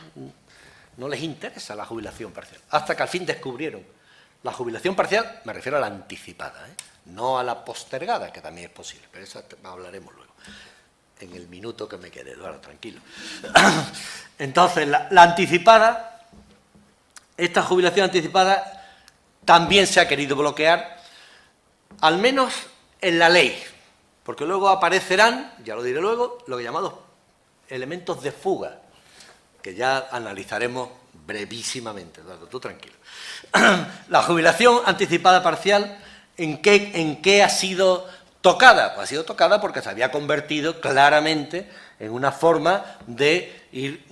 les interesa la jubilación parcial. Hasta que al fin descubrieron la jubilación parcial, me refiero a la anticipada, no a la postergada, que también es posible, pero eso hablaremos luego, en el minuto que me quede, Eduardo, tranquilo. Entonces, la anticipada, esta jubilación anticipada también se ha querido bloquear, al menos en la ley. Porque luego aparecerán, ya lo diré luego, lo que llamados elementos de fuga, que ya analizaremos brevísimamente, Eduardo, tú tranquilo. La jubilación anticipada parcial, ¿en qué ha sido tocada? Pues ha sido tocada porque se había convertido claramente en una forma de ir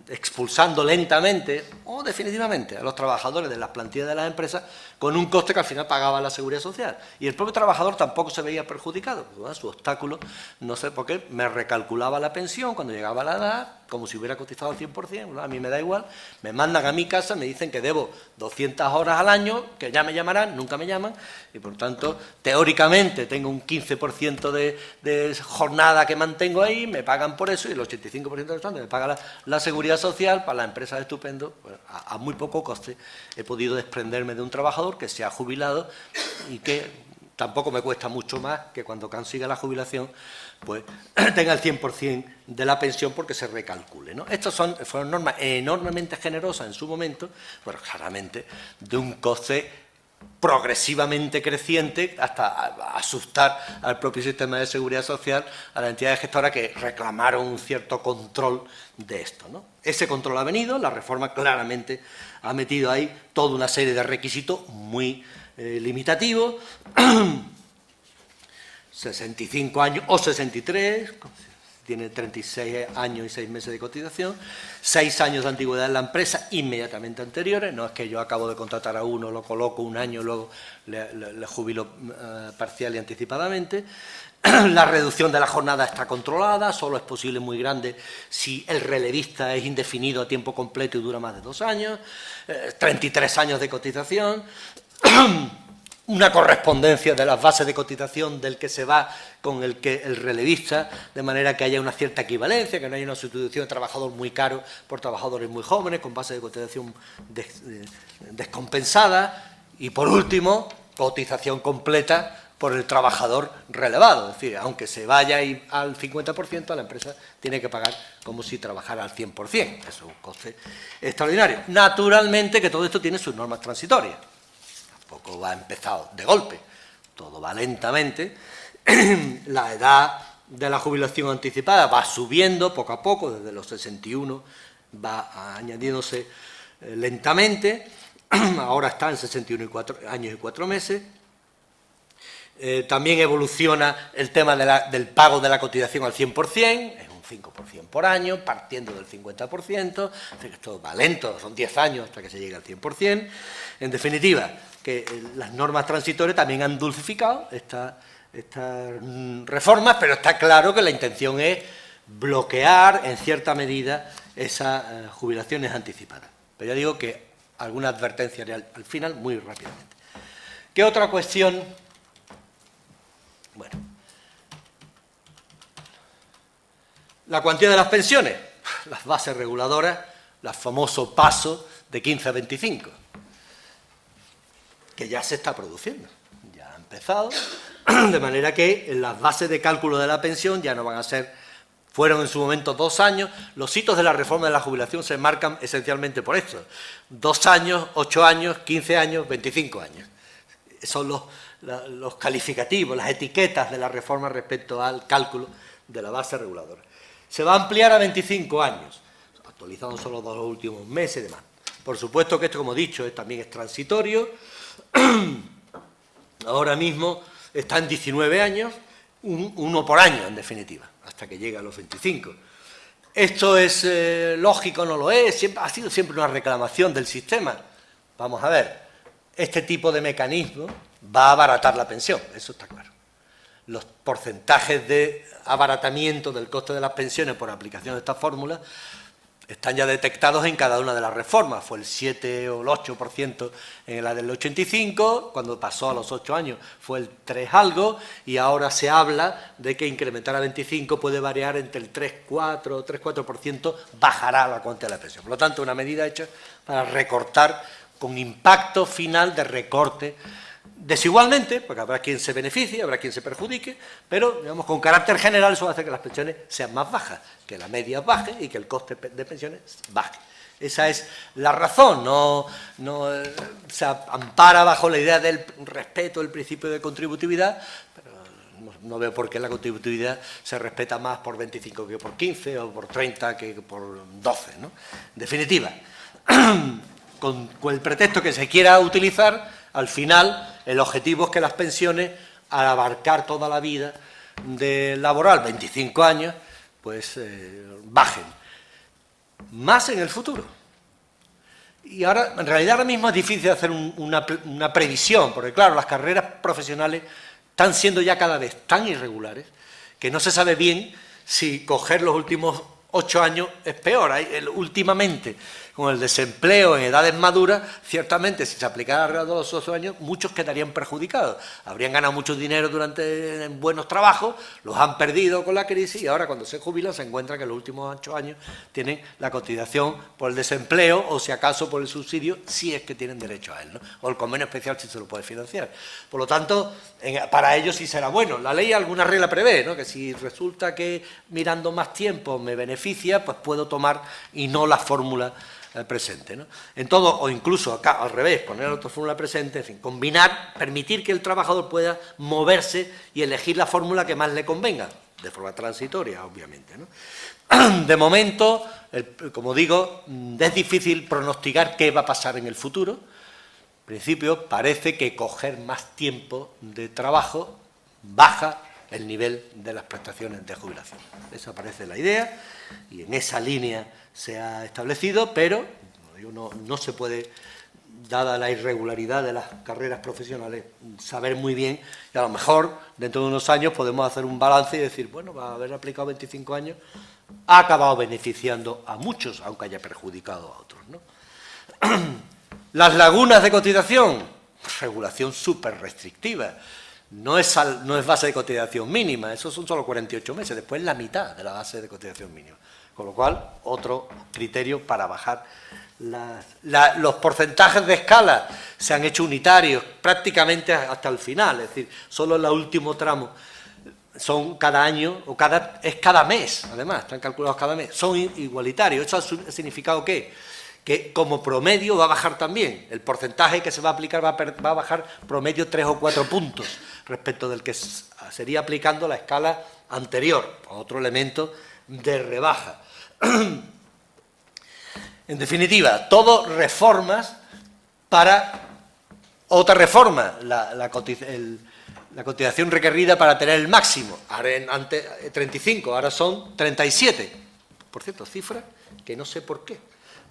expulsando lentamente o definitivamente a los trabajadores de las plantillas de las empresas con un coste que al final pagaba la Seguridad Social. Y el propio trabajador tampoco se veía perjudicado. Su obstáculo, no sé por qué, me recalculaba la pensión cuando llegaba a la edad, como si hubiera cotizado al 100%, a mí me da igual, me mandan a mi casa, me dicen que debo 200 horas al año, que ya me llamarán, nunca me llaman, y por tanto, teóricamente tengo un 15% de jornada que mantengo ahí, me pagan por eso, y el 85% de restante me paga la Seguridad Social. Para la empresa es estupendo, pues, a muy poco coste he podido desprenderme de un trabajador que se ha jubilado y que tampoco me cuesta mucho más que cuando consiga la jubilación pues tenga el 100% de la pensión porque se recalcule, ¿no? Estas fueron normas enormemente generosas en su momento, pero claramente de un coste progresivamente creciente hasta asustar al propio sistema de seguridad social, a las entidades gestoras que reclamaron un cierto control de esto, ¿no? Ese control ha venido, la reforma claramente ha metido ahí toda una serie de requisitos muy limitativos. 65 años o 63, tiene 36 años y 6 meses de cotización, 6 años de antigüedad en la empresa inmediatamente anteriores, no es que yo acabo de contratar a uno, lo coloco un año, luego le jubilo parcial y anticipadamente. La reducción de la jornada está controlada, solo es posible muy grande si el relevista es indefinido a tiempo completo y dura más de 2 años, 33 años de cotización, una correspondencia de las bases de cotización del que se va con el relevista, de manera que haya una cierta equivalencia, que no haya una sustitución de trabajador muy caro por trabajadores muy jóvenes, con bases de cotización descompensada, y por último, cotización completa por el trabajador relevado, es decir, aunque se vaya al 50%, la empresa tiene que pagar como si trabajara al 100%, eso es un coste extraordinario. Naturalmente que todo esto tiene sus normas transitorias, tampoco va empezado de golpe, todo va lentamente, la edad de la jubilación anticipada va subiendo poco a poco, desde los 61 va añadiéndose lentamente, ahora está en 61 años y 4 meses, también evoluciona el tema del pago de la cotización al 100%, es un 5% por año, partiendo del 50%, esto va lento, son 10 años hasta que se llegue al 100%. En definitiva, que las normas transitorias también han dulcificado estas reformas, pero está claro que la intención es bloquear en cierta medida esas jubilaciones anticipadas. Pero ya digo que alguna advertencia al final, muy rápidamente. ¿Qué otra cuestión? Bueno, la cuantía de las pensiones, las bases reguladoras, los famosos pasos de 15 a 25, que ya se está produciendo, ya ha empezado, de manera que las bases de cálculo de la pensión ya no van a ser, fueron en su momento 2 años, los hitos de la reforma de la jubilación se marcan esencialmente por esto, 2 años, 8 años, 15 años, 25 años, son los calificativos, las etiquetas de la reforma respecto al cálculo de la base reguladora. Se va a ampliar a 25 años, actualizado solo los últimos meses y demás. Por supuesto que esto, como he dicho, también es transitorio. Ahora mismo está en 19 años, uno por año, en definitiva, hasta que llegue a los 25. ¿Esto es lógico o no lo es? Ha sido siempre una reclamación del sistema. Vamos a ver, este tipo de mecanismo va a abaratar la pensión, eso está claro. Los porcentajes de abaratamiento del coste de las pensiones por aplicación de esta fórmula están ya detectados en cada una de las reformas. Fue el 7 o el 8% en la del 85, cuando pasó a los 8 años fue el 3 algo, y ahora se habla de que incrementar a 25 puede variar entre el 3,4%, bajará la cuantía de la pensión. Por lo tanto, una medida hecha para recortar con impacto final de recorte desigualmente, porque habrá quien se beneficie, habrá quien se perjudique, pero digamos, con carácter general eso hace que las pensiones sean más bajas, que la media baje y que el coste de pensiones baje. Esa es la razón, no se ampara bajo la idea del respeto del principio de contributividad, pero no veo por qué la contributividad se respeta más por 25 que por 15 o por 30 que por 12, ¿no? En definitiva, con el pretexto que se quiera utilizar, al final el objetivo es que las pensiones, al abarcar toda la vida laboral, 25 años, pues bajen. Más en el futuro. Y ahora, en realidad ahora mismo es difícil hacer una previsión, porque claro, las carreras profesionales están siendo ya cada vez tan irregulares que no se sabe bien si coger los últimos 8 años es peor. Últimamente, con el desempleo en edades maduras, ciertamente, si se aplicara alrededor de los 8 años, muchos quedarían perjudicados. Habrían ganado mucho dinero durante buenos trabajos, los han perdido con la crisis y ahora cuando se jubilan se encuentran que en los últimos 8 años tienen la cotización por el desempleo o si acaso por el subsidio, si es que tienen derecho a él, ¿no? O el convenio especial si se lo puede financiar. Por lo tanto, para ellos sí será bueno. La ley alguna regla prevé, ¿no? Que si resulta que mirando más tiempo me beneficia, pues puedo tomar y no la fórmula presente, ¿no? En todo, o incluso acá al revés, poner otra fórmula presente, en fin, combinar, permitir que el trabajador pueda moverse y elegir la fórmula que más le convenga, de forma transitoria, obviamente, ¿no? De momento, como digo, es difícil pronosticar qué va a pasar en el futuro. En principio, parece que coger más tiempo de trabajo baja el nivel de las prestaciones de jubilación. Esa parece la idea y en esa línea se ha establecido, pero no se puede, dada la irregularidad de las carreras profesionales, saber muy bien, y a lo mejor dentro de unos años podemos hacer un balance y decir, bueno, va a haber aplicado 25 años, ha acabado beneficiando a muchos, aunque haya perjudicado a otros, ¿no? Las lagunas de cotización, regulación súper restrictiva, no es base de cotización mínima, eso son solo 48 meses, después la mitad de la base de cotización mínima, con lo cual otro criterio para bajar. Los porcentajes de escala se han hecho unitarios prácticamente hasta el final, es decir, solo en el último tramo son cada año, es cada mes, además, están calculados cada mes, son igualitarios. ¿Eso ha significado qué? Que como promedio va a bajar también, el porcentaje que se va a aplicar va a bajar promedio 3 o 4 puntos respecto del que sería aplicando la escala anterior, otro elemento de rebaja. En definitiva, todo reformas para otra reforma, la cotización requerida para tener el máximo, antes 35, ahora son 37. Por cierto, cifra que no sé por qué,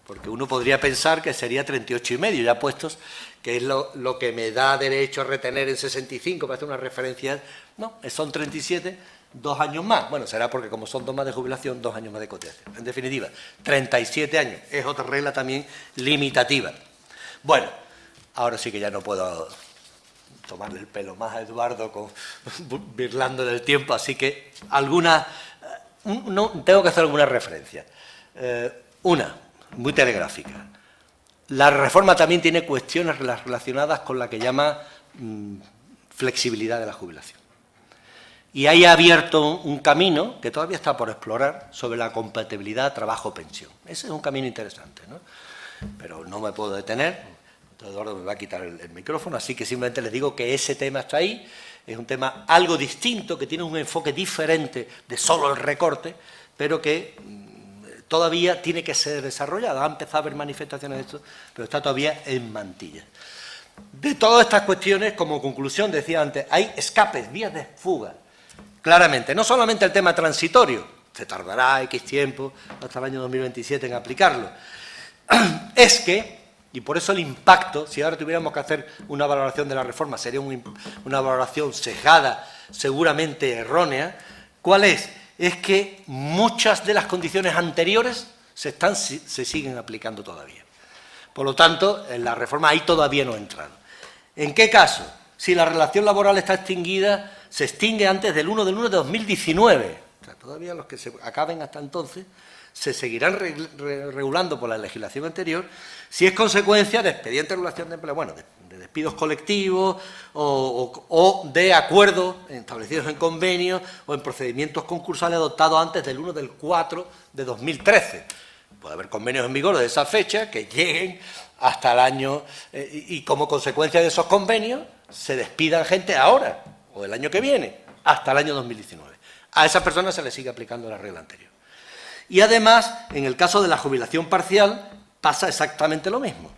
porque uno podría pensar que sería 38,5, ya puestos, que es lo que me da derecho a retener en 65, para hacer una referencia. No, son 37, 2 años más. Bueno, será porque como son 2 más de jubilación, 2 años más de cotización. En definitiva, 37 años. Es otra regla también limitativa. Bueno, ahora sí que ya no puedo tomarle el pelo más a Eduardo birlándole el tiempo, así que tengo que hacer alguna referencia. Una, muy telegráfica. La reforma también tiene cuestiones relacionadas con la que llama flexibilidad de la jubilación. Y ahí ha abierto un camino que todavía está por explorar sobre la compatibilidad trabajo-pensión. Ese es un camino interesante, ¿no? Pero no me puedo detener, Eduardo me va a quitar el micrófono, así que simplemente les digo que ese tema está ahí, es un tema algo distinto, que tiene un enfoque diferente de solo el recorte, pero que todavía tiene que ser desarrollado. Ha empezado a haber manifestaciones de esto, pero está todavía en mantilla. De todas estas cuestiones, como conclusión, decía antes, hay escapes, vías de fuga. Claramente, no solamente el tema transitorio, se tardará X tiempo, hasta el año 2027 en aplicarlo, es que, y por eso el impacto, si ahora tuviéramos que hacer una valoración de la reforma, sería una valoración sesgada, seguramente errónea. ¿Cuál es? Es que muchas de las condiciones anteriores se siguen aplicando todavía. Por lo tanto, en la reforma ahí todavía no ha entrado. ¿En qué caso? Si la relación laboral está extinguida, se extingue antes del 1 de 2019. O sea, todavía los que se acaben hasta entonces se seguirán regulando por la legislación anterior, si es consecuencia de expediente de regulación de empleo, bueno, de despidos colectivos o de acuerdos establecidos en convenios o en procedimientos concursales adoptados antes del 1 del 4 de 2013. Puede haber convenios en vigor de esa fecha que lleguen hasta el año y como consecuencia de esos convenios se despidan gente ahora o el año que viene, hasta el año 2019. A esas personas se les sigue aplicando la regla anterior. Y además, en el caso de la jubilación parcial, pasa exactamente lo mismo.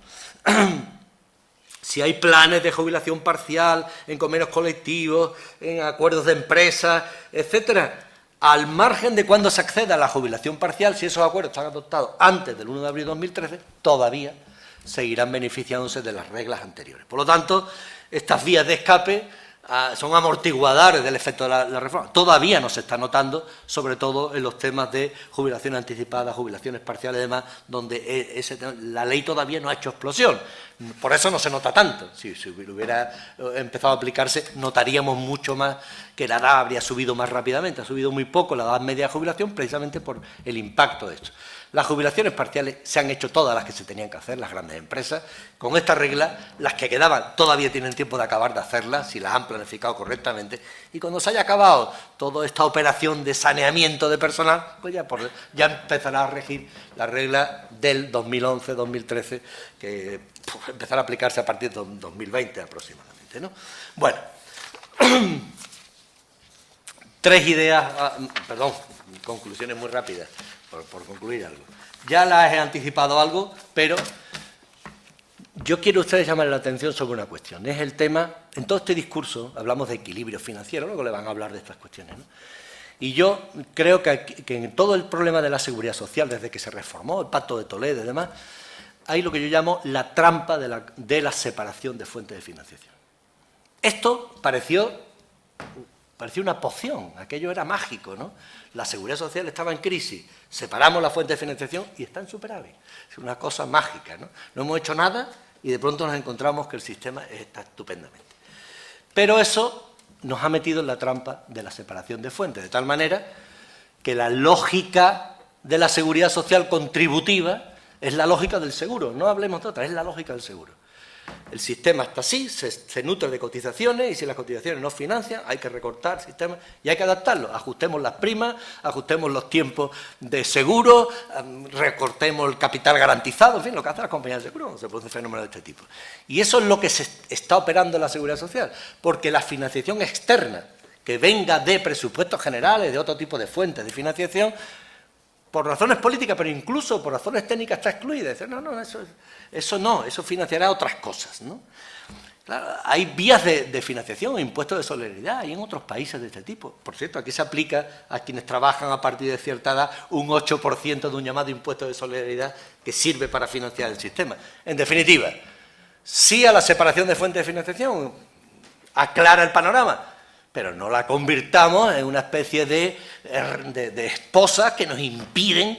Si hay planes de jubilación parcial en convenios colectivos, en acuerdos de empresas, etcétera, al margen de cuando se acceda a la jubilación parcial, si esos acuerdos están adoptados antes del 1 de abril de 2013, todavía seguirán beneficiándose de las reglas anteriores. Por lo tanto, estas vías de escape son amortiguadores del efecto de la reforma. Todavía no se está notando, sobre todo en los temas de jubilación anticipada, jubilaciones parciales y demás, donde la ley todavía no ha hecho explosión. Por eso no se nota tanto. Si hubiera empezado a aplicarse, notaríamos mucho más que la edad habría subido más rápidamente. Ha subido muy poco la edad media de jubilación precisamente por el impacto de esto. Las jubilaciones parciales se han hecho todas las que se tenían que hacer, las grandes empresas. Con esta regla, las que quedaban todavía tienen tiempo de acabar de hacerlas, si las han planificado correctamente. Y cuando se haya acabado toda esta operación de saneamiento de personal, pues ya empezará a regir la regla del 2011-2013, que empezará a aplicarse a partir de 2020 aproximadamente, ¿no? Bueno, 3 ideas, conclusiones muy rápidas. Por concluir algo. Ya las he anticipado algo, pero yo quiero a ustedes llamarle la atención sobre una cuestión. Es el tema, en todo este discurso hablamos de equilibrio financiero, luego le van a hablar de estas cuestiones, ¿no? Y yo creo que en todo el problema de la seguridad social, desde que se reformó el Pacto de Toledo y demás, hay lo que yo llamo la trampa de la separación de fuentes de financiación. Esto pareció una poción, aquello era mágico, ¿no? La seguridad social estaba en crisis, separamos la fuente de financiación y está en superávit. Es una cosa mágica, ¿no? No hemos hecho nada y de pronto nos encontramos que el sistema está estupendamente. Pero eso nos ha metido en la trampa de la separación de fuentes, de tal manera que la lógica de la seguridad social contributiva es la lógica del seguro, no hablemos de otra, es la lógica del seguro. El sistema está así, se nutre de cotizaciones y si las cotizaciones no financian hay que recortar el sistema y hay que adaptarlo. Ajustemos las primas, ajustemos los tiempos de seguro, recortemos el capital garantizado, en fin, lo que hacen las compañías de seguro cuando se produce fenómenos de este tipo. Y eso es lo que se está operando en la seguridad social, porque la financiación externa que venga de presupuestos generales, de otro tipo de fuentes de financiación, por razones políticas, pero incluso por razones técnicas está excluida. Eso financiará otras cosas, ¿no? Claro, hay vías de financiación, impuestos de solidaridad, y en otros países de este tipo. Por cierto, aquí se aplica a quienes trabajan a partir de cierta edad un 8% de un llamado impuesto de solidaridad que sirve para financiar el sistema. En definitiva, sí a la separación de fuentes de financiación, aclara el panorama, pero no la convirtamos en una especie de esposas que nos impiden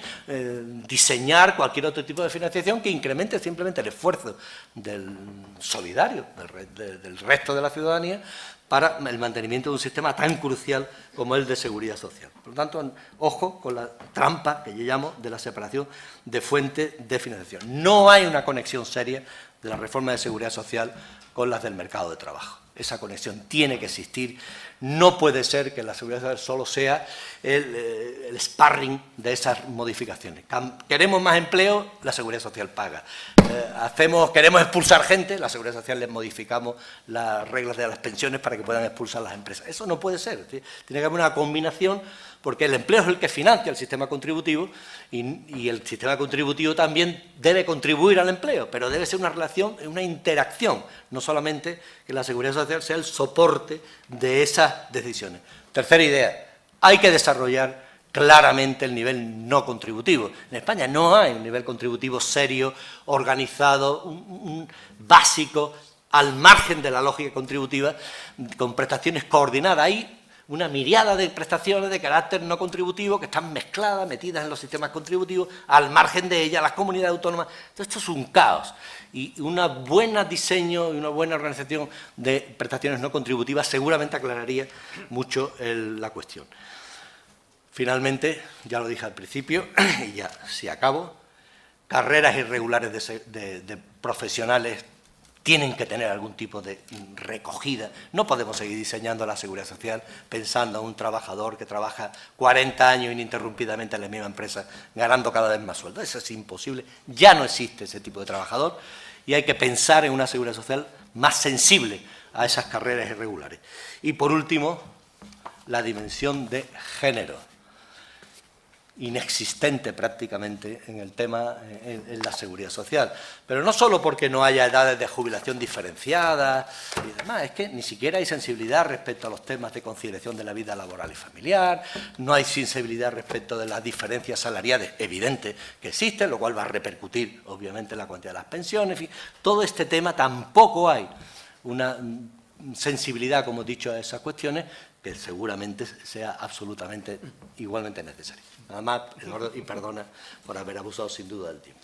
diseñar cualquier otro tipo de financiación que incremente simplemente el esfuerzo del solidario, del resto de la ciudadanía, para el mantenimiento de un sistema tan crucial como el de seguridad social. Por lo tanto, ojo con la trampa que yo llamo de la separación de fuentes de financiación. No hay una conexión seria de la reforma de seguridad social con las del mercado de trabajo. Esa conexión tiene que existir. No puede ser que la seguridad social solo sea el sparring de esas modificaciones. Queremos más empleo, la seguridad social paga. Queremos expulsar gente, la seguridad social les modificamos las reglas de las pensiones para que puedan expulsar las empresas. Eso no puede ser. Tiene que haber una combinación, porque el empleo es el que financia el sistema contributivo y el sistema contributivo también debe contribuir al empleo, pero debe ser una relación, una interacción, no solamente que la seguridad social sea el soporte de esas decisiones. Tercera idea, hay que desarrollar claramente el nivel no contributivo. En España no hay un nivel contributivo serio, organizado, un básico, al margen de la lógica contributiva, con prestaciones coordinadas. Hay una miriada de prestaciones de carácter no contributivo que están mezcladas, metidas en los sistemas contributivos, al margen de ellas, las comunidades autónomas. Entonces, esto es un caos. Y un buen diseño y una buena organización de prestaciones no contributivas seguramente aclararía mucho la cuestión. Finalmente, ya lo dije al principio, y ya si acabo, carreras irregulares de profesionales tienen que tener algún tipo de recogida. No podemos seguir diseñando la seguridad social pensando en un trabajador que trabaja 40 años ininterrumpidamente en la misma empresa, ganando cada vez más sueldo. Eso es imposible. Ya no existe ese tipo de trabajador y hay que pensar en una seguridad social más sensible a esas carreras irregulares. Y por último, la dimensión de género, inexistente prácticamente en el tema, en la seguridad social. Pero no solo porque no haya edades de jubilación diferenciadas y demás, es que ni siquiera hay sensibilidad respecto a los temas de conciliación de la vida laboral y familiar, no hay sensibilidad respecto de las diferencias salariales evidentes que existen, lo cual va a repercutir obviamente en la cuantía de las pensiones, en fin, todo este tema tampoco hay una sensibilidad, como he dicho, a esas cuestiones, que seguramente sea absolutamente igualmente necesaria. Nada más, Eduardo, y perdona por haber abusado sin duda del tiempo.